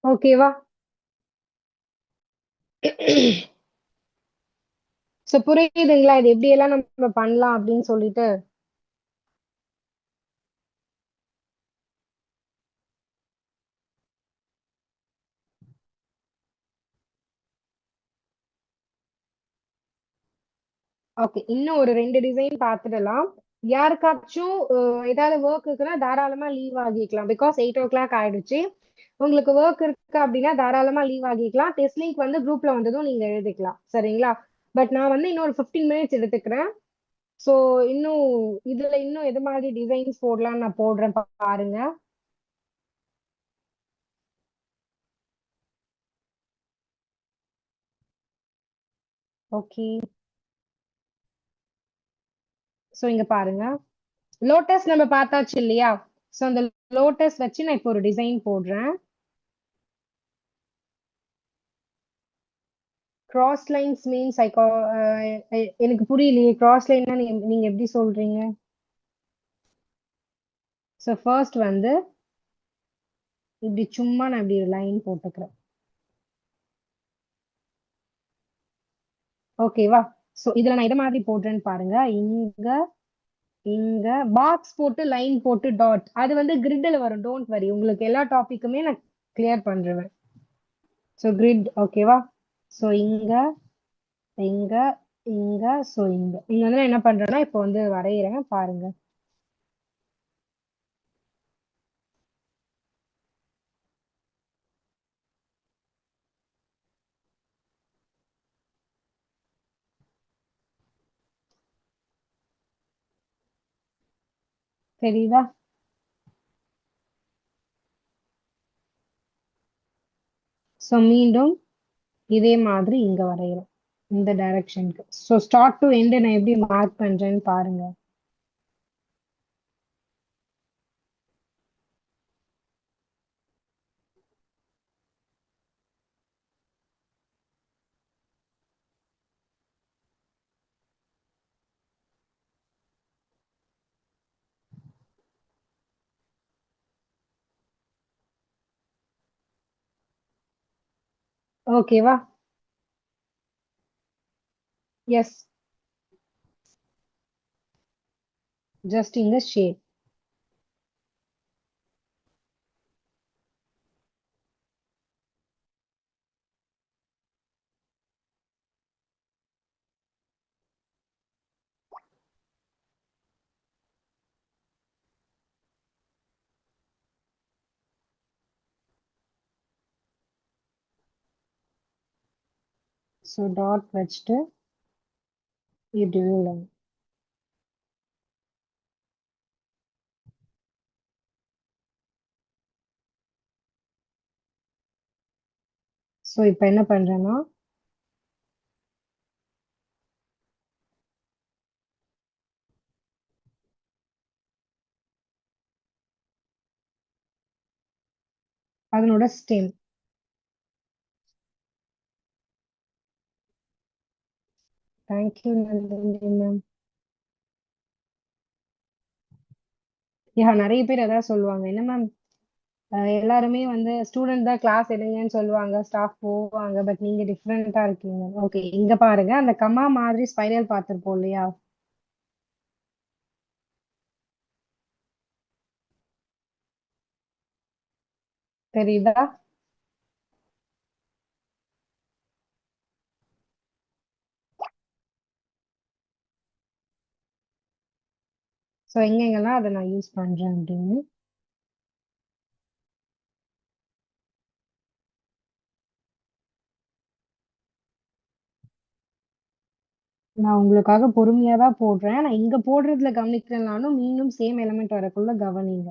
ஓகேவா? சோ புரியுதுங்களா இது எப்படி எல்லாம் நம்ம பண்ணலாம் அப்படின்னு சொல்லிட்டு? ஓகே, இன்னும் ஒரு 2 டிசைன் பார்த்துடலாம். யாருக்காச்சும் ஏதாவது ஒர்க் இருக்குன்னா தாராளமா லீவ் ஆகிக்கலாம். பிகாஸ் 8 o'clock ஆயிடுச்சு. உங்களுக்கு ஒர்க் இருக்கு அப்படின்னா தாராளமா லீவ் ஆகிக்கலாம். டெஸ்ட் லிங்க் வந்து குரூப்ல வந்ததும் நீங்க எழுதிக்கலாம். சரிங்களா? பட் நான் வந்து இன்னொரு 15 மினிட்ஸ் எடுத்துக்கிறேன். ஸோ இன்னும் இதுல இன்னும் எது மாதிரி டிசைன்ஸ் போடலாம்னு நான் போடுறேன், பாருங்க. ஓகே. ஸோ இங்க பாருங்க. லோட்டஸ் நம்ம பார்த்தாச்சு இல்லையா? ஸோ அந்த லோட்டஸ் வச்சு நான் இப்போ ஒரு டிசைன் போடுறேன். கிராஸ் லைன்ஸ் மீன்ஸ் எனக்கு புரியலையே. கிராஸ் லைன்னா நீங்க எப்படி சொல்றீங்க? ஸோ ஃபர்ஸ்ட் வந்து இப்படி சும்மா நான் இப்படி ஒரு லைன் போட்டுக்கிறேன். ஓகேவா? ஸோ இதுல நான் எதை மாதிரி போடுறேன்னு பாருங்க. இங்க இங்க பாக்ஸ் போட்டு லைன் போட்டு டாட், அது வந்து கிரிட்ல வரும். டோன்ட் வரி, உங்களுக்கு எல்லா டாபிக்குமே நான் கிளியர் பண்றேன். ஸோ கிரிட் ஓகேவா? ஸோ இங்க இங்க இங்க ஸோ இங்க இங்க வந்து நான் என்ன பண்றேன்னா இப்போ வந்து வரைகிறேன், பாருங்க. தெரியுதா? ஸோ மீண்டும் இதே மாதிரி இங்க வரைகிறேன், இந்த டைரக்ஷனுக்கு. ஸோ ஸ்டார்ட் டு எண்ட் நான் எப்படி மார்க் பண்றேன்னு பாருங்க. ஓகேவா? எஸ். ஜஸ்ட் இங்க ஷேப். ஸோ டாட் வச்சுட்டு இப்படி line. ஸோ இப்போ என்ன பண்றேன்னா அதனோட stem. Thank you Nandini ma'am. Yeah நிறைய பேர் அதான் சொல்லுவாங்க, என்ன மேம் எல்லாருமே வந்து ஸ்டூடெண்ட் தான் கிளாஸ் எடுங்கன்னு சொல்லுவாங்க, ஸ்டாஃப் போவாங்க, பட் நீங்க டிஃப்ரெண்டா இருக்கீங்க. ஓகே, இங்க பாருங்க, அந்த கம்மா மாதிரி ஸ்பைரல் பார்த்திருப்போம் இல்லையா? தெரியுதா? ஸோ எங்கெங்கெல்லாம் அதை நான் யூஸ் பண்றேன் அப்படின்னு நான் உங்களுக்காக பொறுமையா தான் போடுறேன். நான் இங்க போடுறதுல கவனிக்கலனாலும் மீண்டும் சேம் எலிமெண்ட் வரக்குள்ள கவனிங்க.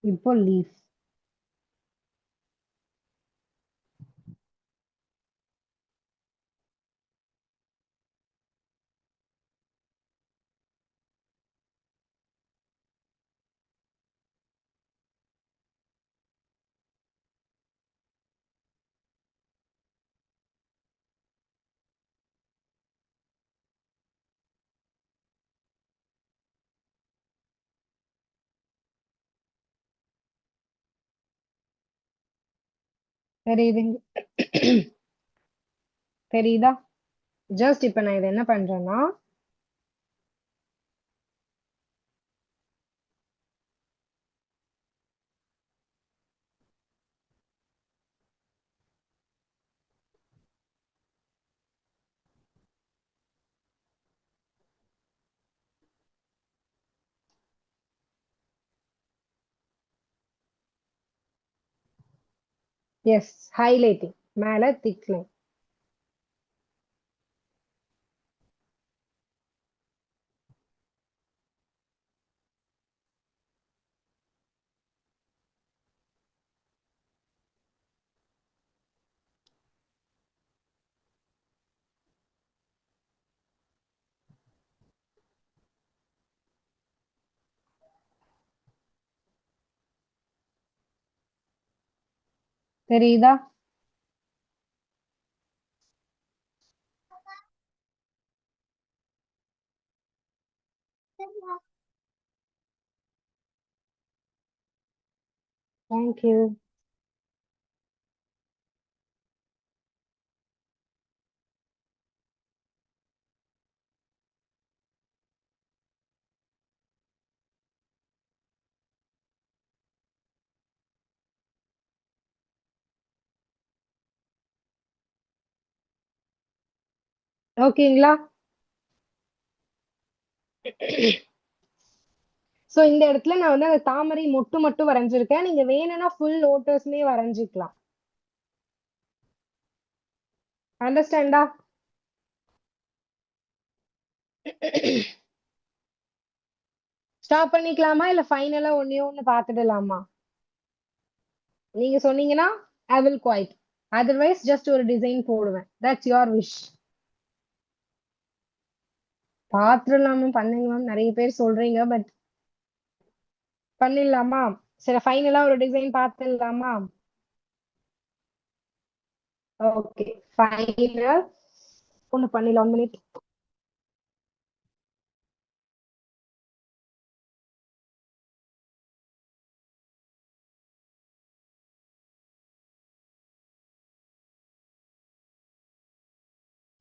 இப்போ லீஃப். தெரியுதுங்க? தெரியுதா? ஜஸ்ட் இப்ப நான் இதை என்ன பண்றேன்னா எஸ், ஹைலைட்டிங். மேல திக் லைன். தெரியுதா? தேங்க்யூ. ஓகேங்களா? சோ இந்த இடத்துல நான் வந்து அந்த தாமரை மொட்டு மட்டும் வரைஞ்சிருக்கேன். நீங்க வேணும்னா ஃபுல் லோட்டஸ்மே வரைஞ்சிக்கலாம். அண்டர்ஸ்டாண்டா? ஸ்டாப் பண்ணிக்கலாமா இல்ல ஃபைனலா ஒண்ணே ஒண்ணு பாத்துடலாமா? நீங்க சொன்னீங்கன்னா I will quit. Otherwise just ஒரு டிசைன் போடுவேன். That's your wish. பாத்துடலாமா, பண்ணுங்க மேம். நிறைய பேர் சொல்றீங்க, பட் பண்ணிடலாமா? சரி, ஃபைனலா ஒரு டிசைன் பாத்துடலாமா? ஓகே, ஃபைனல் ஒண்ணு பண்ணிடலாம். 1 மினிட்.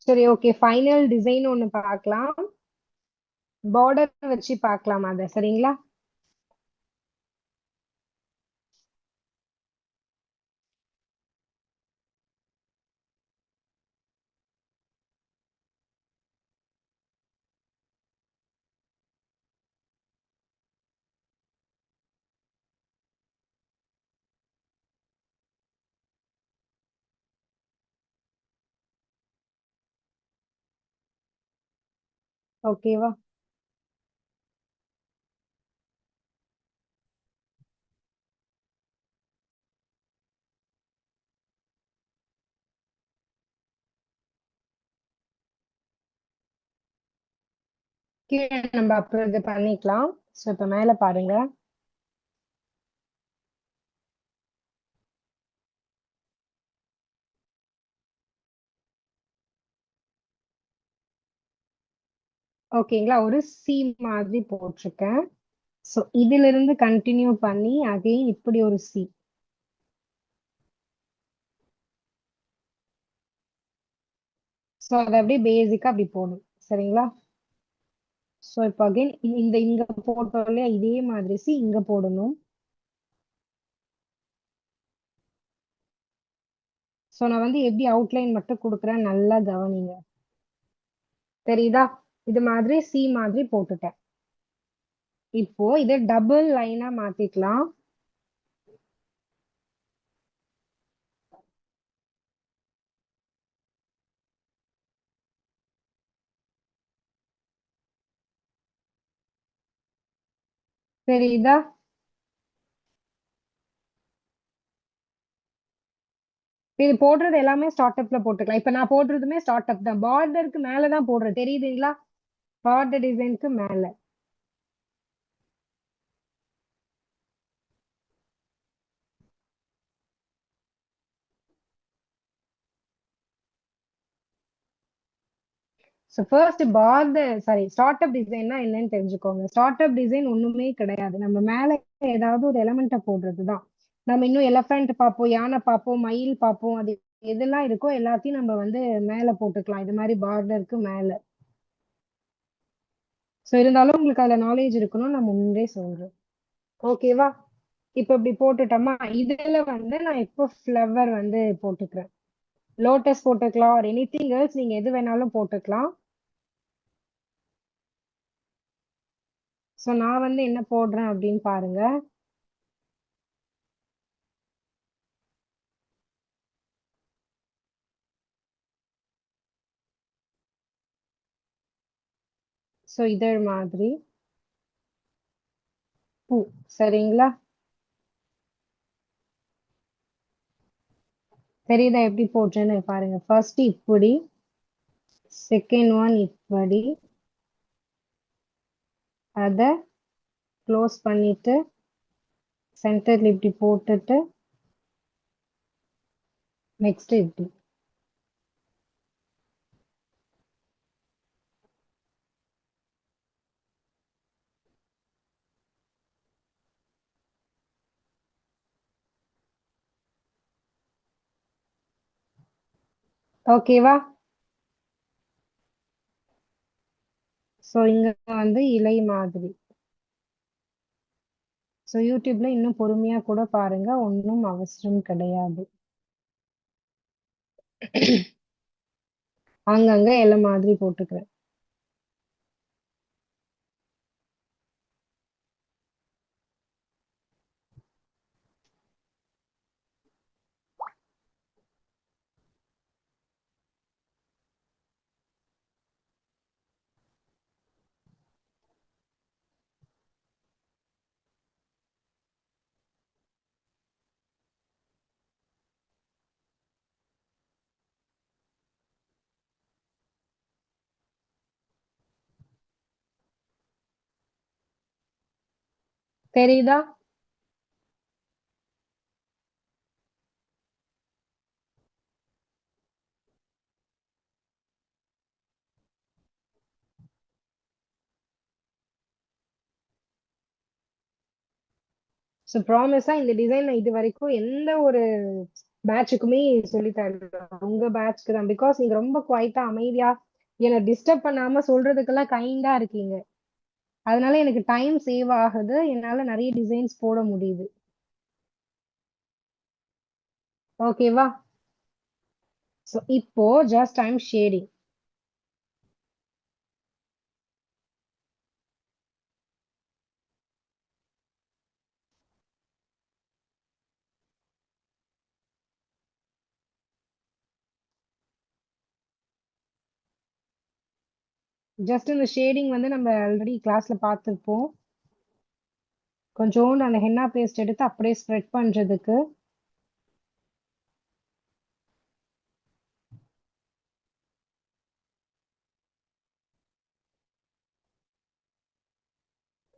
சரி, ஓகே, ஃபைனல் டிசைன் ஒண்ணு பார்க்கலாம். பார்டர் வச்சு பார்க்கலாம் அத, சரிங்களா? ஓகேவா? கீழே நம்ம அப்புறம் இது பண்ணிக்கலாம். சோ இப்ப மேல பாருங்க. ஓகேங்களா? ஒரு சி மாதிரி போட்டிருக்கேன். சோ இதுல இருந்து கண்டினியூ பண்ணி அகைன் இப்படி ஒரு சி. சோ அதை அப்படியே பேசிக்கா அப்படி போடணும், சரிங்களா? சோ இப்போ அகைன் இந்த இங்க போட்டோம் இல்லையா, இதே மாதிரி சி இங்க போடணும். சோ நான் வந்து எப்படி அவுட்லைன் மட்டும் கொடுக்குறேன், நல்லா கவனிங்க. தெரியுதா? இது மாதிரி சி மாதிரி போட்டுட்டேன். இப்போ இதை டபுள் லைனா மாத்திக்கலாம். தெரியுதா? இது போடுறது எல்லாமே ஸ்டார்ட் அப்ல போட்டுக்கலாம். இப்ப நான் போடுறதுமே ஸ்டார்ட் அப் தான். பார்டருக்கு மேலதான் போடுறேன், தெரியுதுங்களா? பார்டர் டிசைனுக்கு மேல. So first border, sorry, start up டிசைன்னா என்னன்னு தெரிஞ்சுக்கோங்க. ஸ்டார்ட் அப் டிசைன் ஒண்ணுமே கிடையாது. நம்ம மேல ஏதாவது ஒரு எலமெண்ட்டை போடுறதுதான். நம்ம இன்னும் எலஃபண்ட் பார்ப்போம், யானை பார்ப்போம், மயில் பார்ப்போம். அது எதெல்லாம் இருக்கோ எல்லாத்தையும் நம்ம வந்து மேல போட்டுக்கலாம், இது மாதிரி பார்டருக்கு மேல. ஸோ இருந்தாலும் உங்களுக்கு அதுல நாலேஜ் இருக்கணும், நான் முன்னே சொல்றேன். ஓகேவா? இப்ப இப்படி போட்டுட்டோமா? இதுல வந்து நான் இப்போ ஃப்ளவர் வந்து போட்டுக்கிறேன். லோட்டஸ் போட்டுக்கலாம், ஒரு எனிதிங் எல்ஸ் நீங்க எது வேணாலும் போட்டுக்கலாம். சோ நான் வந்து என்ன போடுறேன் அப்படின்னு பாருங்க. சோ இதழ் மாதிரி பூ. சரிங்களா? தெரியுதா எப்படி போட்டேன்னு பாருங்க. ஃபர்ஸ்ட் இப்படி, செகண்ட் ஒன் இப்படி, அத க்ளோஸ் பண்ணிட்டு சென்டர்ல இப்படி போட்டுட்டு நெக்ஸ்ட் இப்படி. ஓகேவா? சோ இங்க வந்து இலை மாதிரி. சோ யூடியூப்ல இன்னும் பொறுமையா கூட பாருங்க, ஒன்றும் அவசரம் கிடையாது. அங்கங்க இலை மாதிரி போட்டுக்கிறேன். தெரியுதா? ஸோ ப்ராமிஸா இந்த டிசைன் நான் இது வரைக்கும் எந்த ஒரு பேட்சுக்குமே சொல்லி தரல. உங்க பேட்ச்க்கு தான். பிகாஸ் நீங்க ரொம்ப குவைட்டா அமைதியா என்னை டிஸ்டர்ப் பண்ணாம சொல்றதுக்கெல்லாம் கைண்டா இருக்கீங்க. அதனால எனக்கு டைம் சேவ் ஆகுது. என்னால நிறைய டிசைன்ஸ் போட முடியுது. ஓகேவா? ஸோ இப்போ ஜஸ்ட் ஐம் ஷேடிங். ஜஸ்ட் இந்த ஷேடிங் வந்து நம்ம ஆல்ரெடி கிளாஸ்ல பார்த்துருப்போம். கொஞ்சோண்டு அந்த ஹென்னா பேஸ்ட் எடுத்து அப்படியே ஸ்ப்ரெட் பண்றதுக்கு.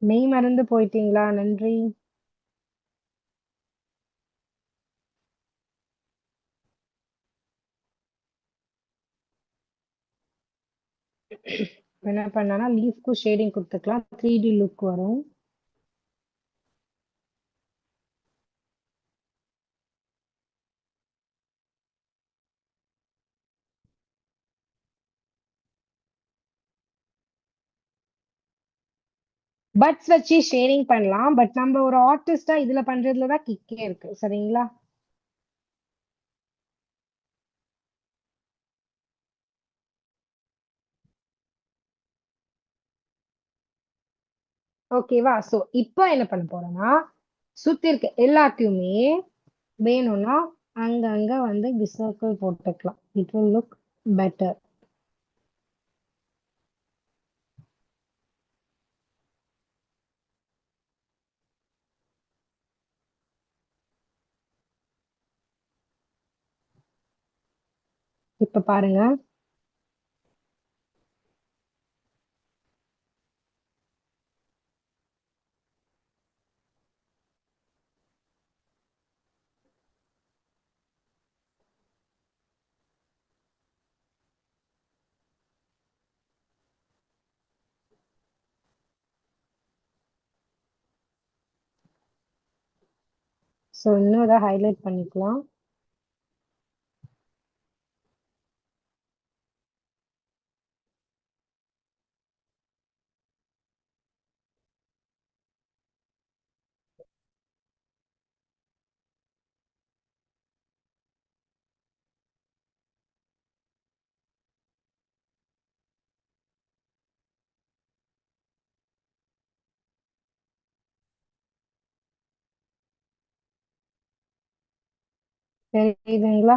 மெய் மறந்து போயிட்டீங்களா? நன்றி. என்ன பண்ணனா லீஃப்க்கும் ஷேடிங் கொடுத்துக்கலாம். 3D லுக் வரும். பட்ஸ் வச்சு ஷேடிங் பண்ணலாம். பட் நம்ம ஒரு ஆர்டிஸ்டா இதுல பண்றதுல தான் கிக்கே இருக்கு. சரிங்களா? ஓகேவா? சோ இப்போ என்ன பண்ண போறோம்னா, சுத்தி இருக்க எல்லாத்தையுமே வேணும்னா அங்கங்க வந்து இப்படி சர்க்கிள் போட்டுக்கலாம். It will look better. இப்ப பாருங்க. சோ இன்னும் இதை ஹைலைட் பண்ணிக்கலாம். தெரியுதுங்களா?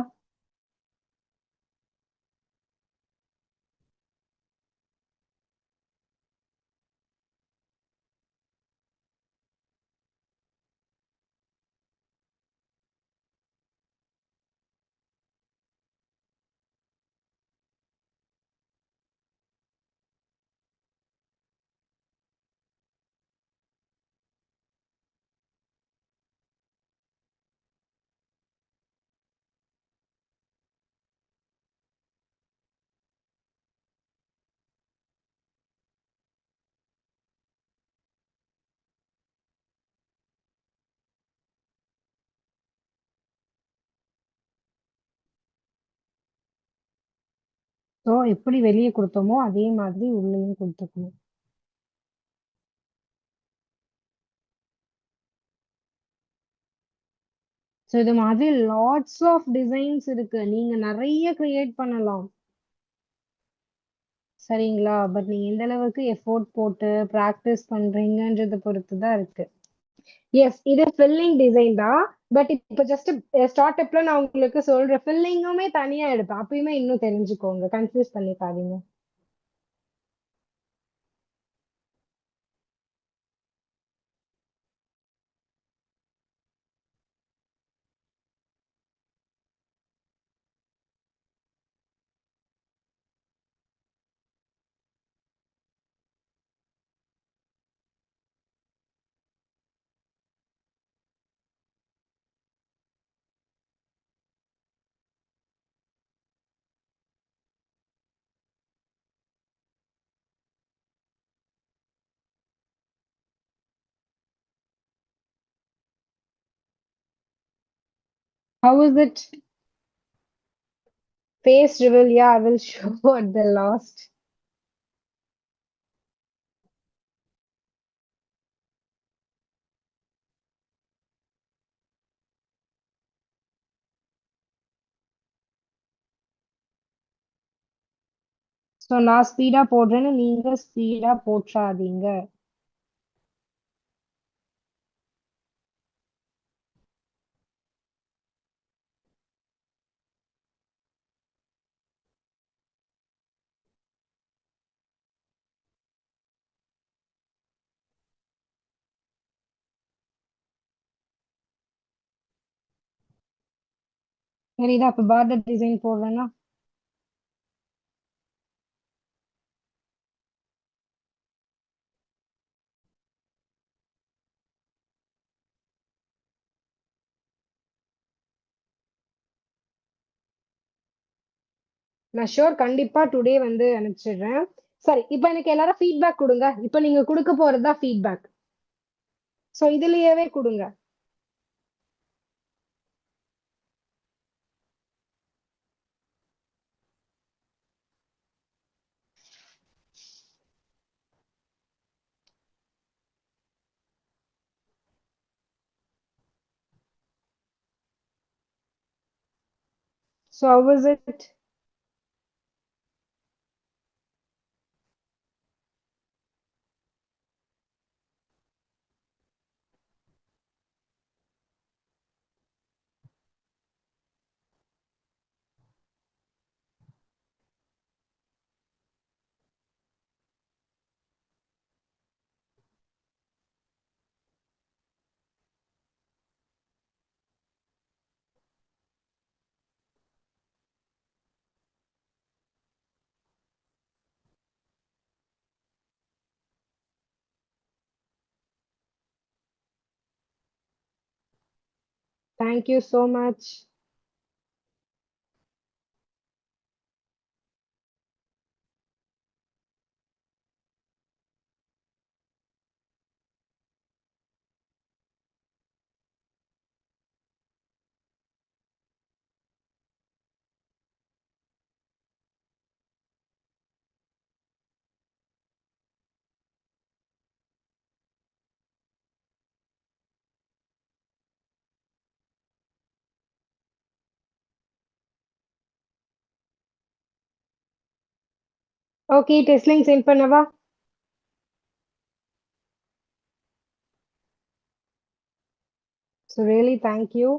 ஸோ எப்படி வெளியே கொடுத்தோமோ அதே மாதிரி உள்ளேயும் கொடுத்துக்கணும். ஸோ இது மாதிரி லாட்ஸ் ஆஃப் டிசைன்ஸ் இருக்கு. நீங்க நிறைய கிரியேட் பண்ணலாம். சரிங்களா? பட் நீங்க எந்த அளவுக்கு எஃபோர்ட் போட்டு ப்ராக்டிஸ் பண்றீங்கன்றத பொறுத்து தான் இருக்கு. எஸ், இது ஃபில்லிங் டிசைன் தான். பட் இப்போ ஜஸ்ட் ஸ்டார்ட் அப்ல நான் உங்களுக்கு சொல்றேன். ஃபில்லிங்குமே தனியா எடுப்பேன். அப்பயுமே இன்னும் தெரிஞ்சுக்கோங்க. கன்ஃபியூஸ் பண்ணிக்காதீங்க. How is it? Face reveal, yeah, I will show at the last. So நான் ஸ்பீடா போடுறேன்னு நீங்க ஸ்பீடா போட்றாதீங்க. சரிதா? இப்ப பார்டர் டிசைன் போடுறேன்னா நான் ஷூர் கண்டிப்பா டுடே வந்து அனுப்பிச்சிடுறேன். சரி, இப்ப எனக்கு எல்லாரும் ஃபீட்பேக் கொடுங்க. இப்ப நீங்க கொடுக்க போறதா ஃபீட்பேக். ஸோ இதுலயே கொடுங்க. So how is it? Thank you so much. Okay, test link sent பண்ணவா? So really thank you.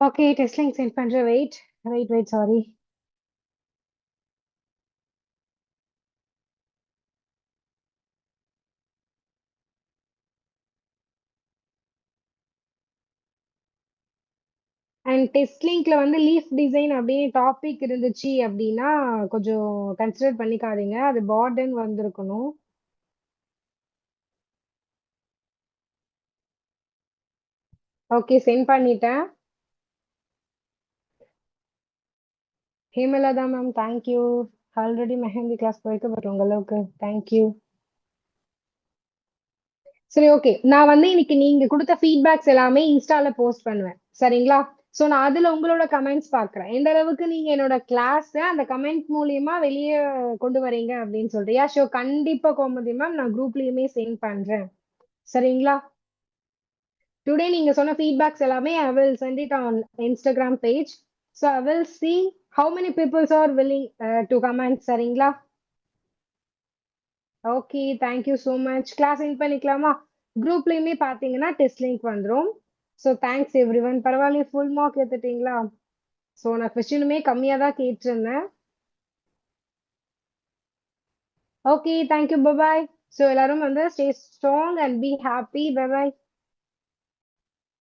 Okay, test link sent பண்றேன். Wait wait wait, sorry. And test லிங்க்ல வந்து லீஃப் டிசைன் அப்படின்னு டாபிக் இருந்துச்சு அப்படின்னா கொஞ்சம் கன்சிடர் பண்ணிக்காதீங்க. அது பார்டன் வந்திருக்கணும். ஓகே, சென்ட் பண்ணிட்டேன். Hemalatha ma'am, thank you. Already mehndi class போயிருக்கு, பட் உங்களுக்கு தேங்க்யூ. சரி, ஓகே. நான் வந்து இன்னைக்கு நீங்க கொடுத்த ஃபீட்பேக்ஸ் எல்லாமே இன்ஸ்டால போஸ்ட் பண்ணுவேன், சரிங்களா? சோ நான் அதுல உங்களோட கமெண்ட்ஸ் பார்க்கிறேன். எந்த அளவுக்கு நீங்க என்னோட கிளாஸ் அந்த கமெண்ட் மூலியமா வெளியே கொண்டு வரீங்க அப்படின்னு சொல்லிட்டு. ஷோ கண்டிப்பா கோமதி மேம், நான் குரூப்லயுமே சென்ட் பண்றேன், சரிங்களா? டுடே நீங்க சொன்ன ஃபீட்பேக்ஸ் எல்லாமே I will send it on Instagram page. So I will see how many people are willing to comment, சரிங்களா? Okay, thank you so much. Class in பண்ணிக்கலாமா? குரூப்லயுமே பார்த்தீங்கன்னா டெஸ்ட் லிங்க் வந்துடும். So thanks everyone. பரவாயில்லையே, ஃபுல் மார்க் எடுத்துட்டீங்களா? ஸோ நான் கொஸ்டினுமே கம்மியாக தான் கேட்டிருந்தேன். Okay, thank you, bye bye. ஸோ எல்லாரும் வந்து stay strong and be happy. Bye bye.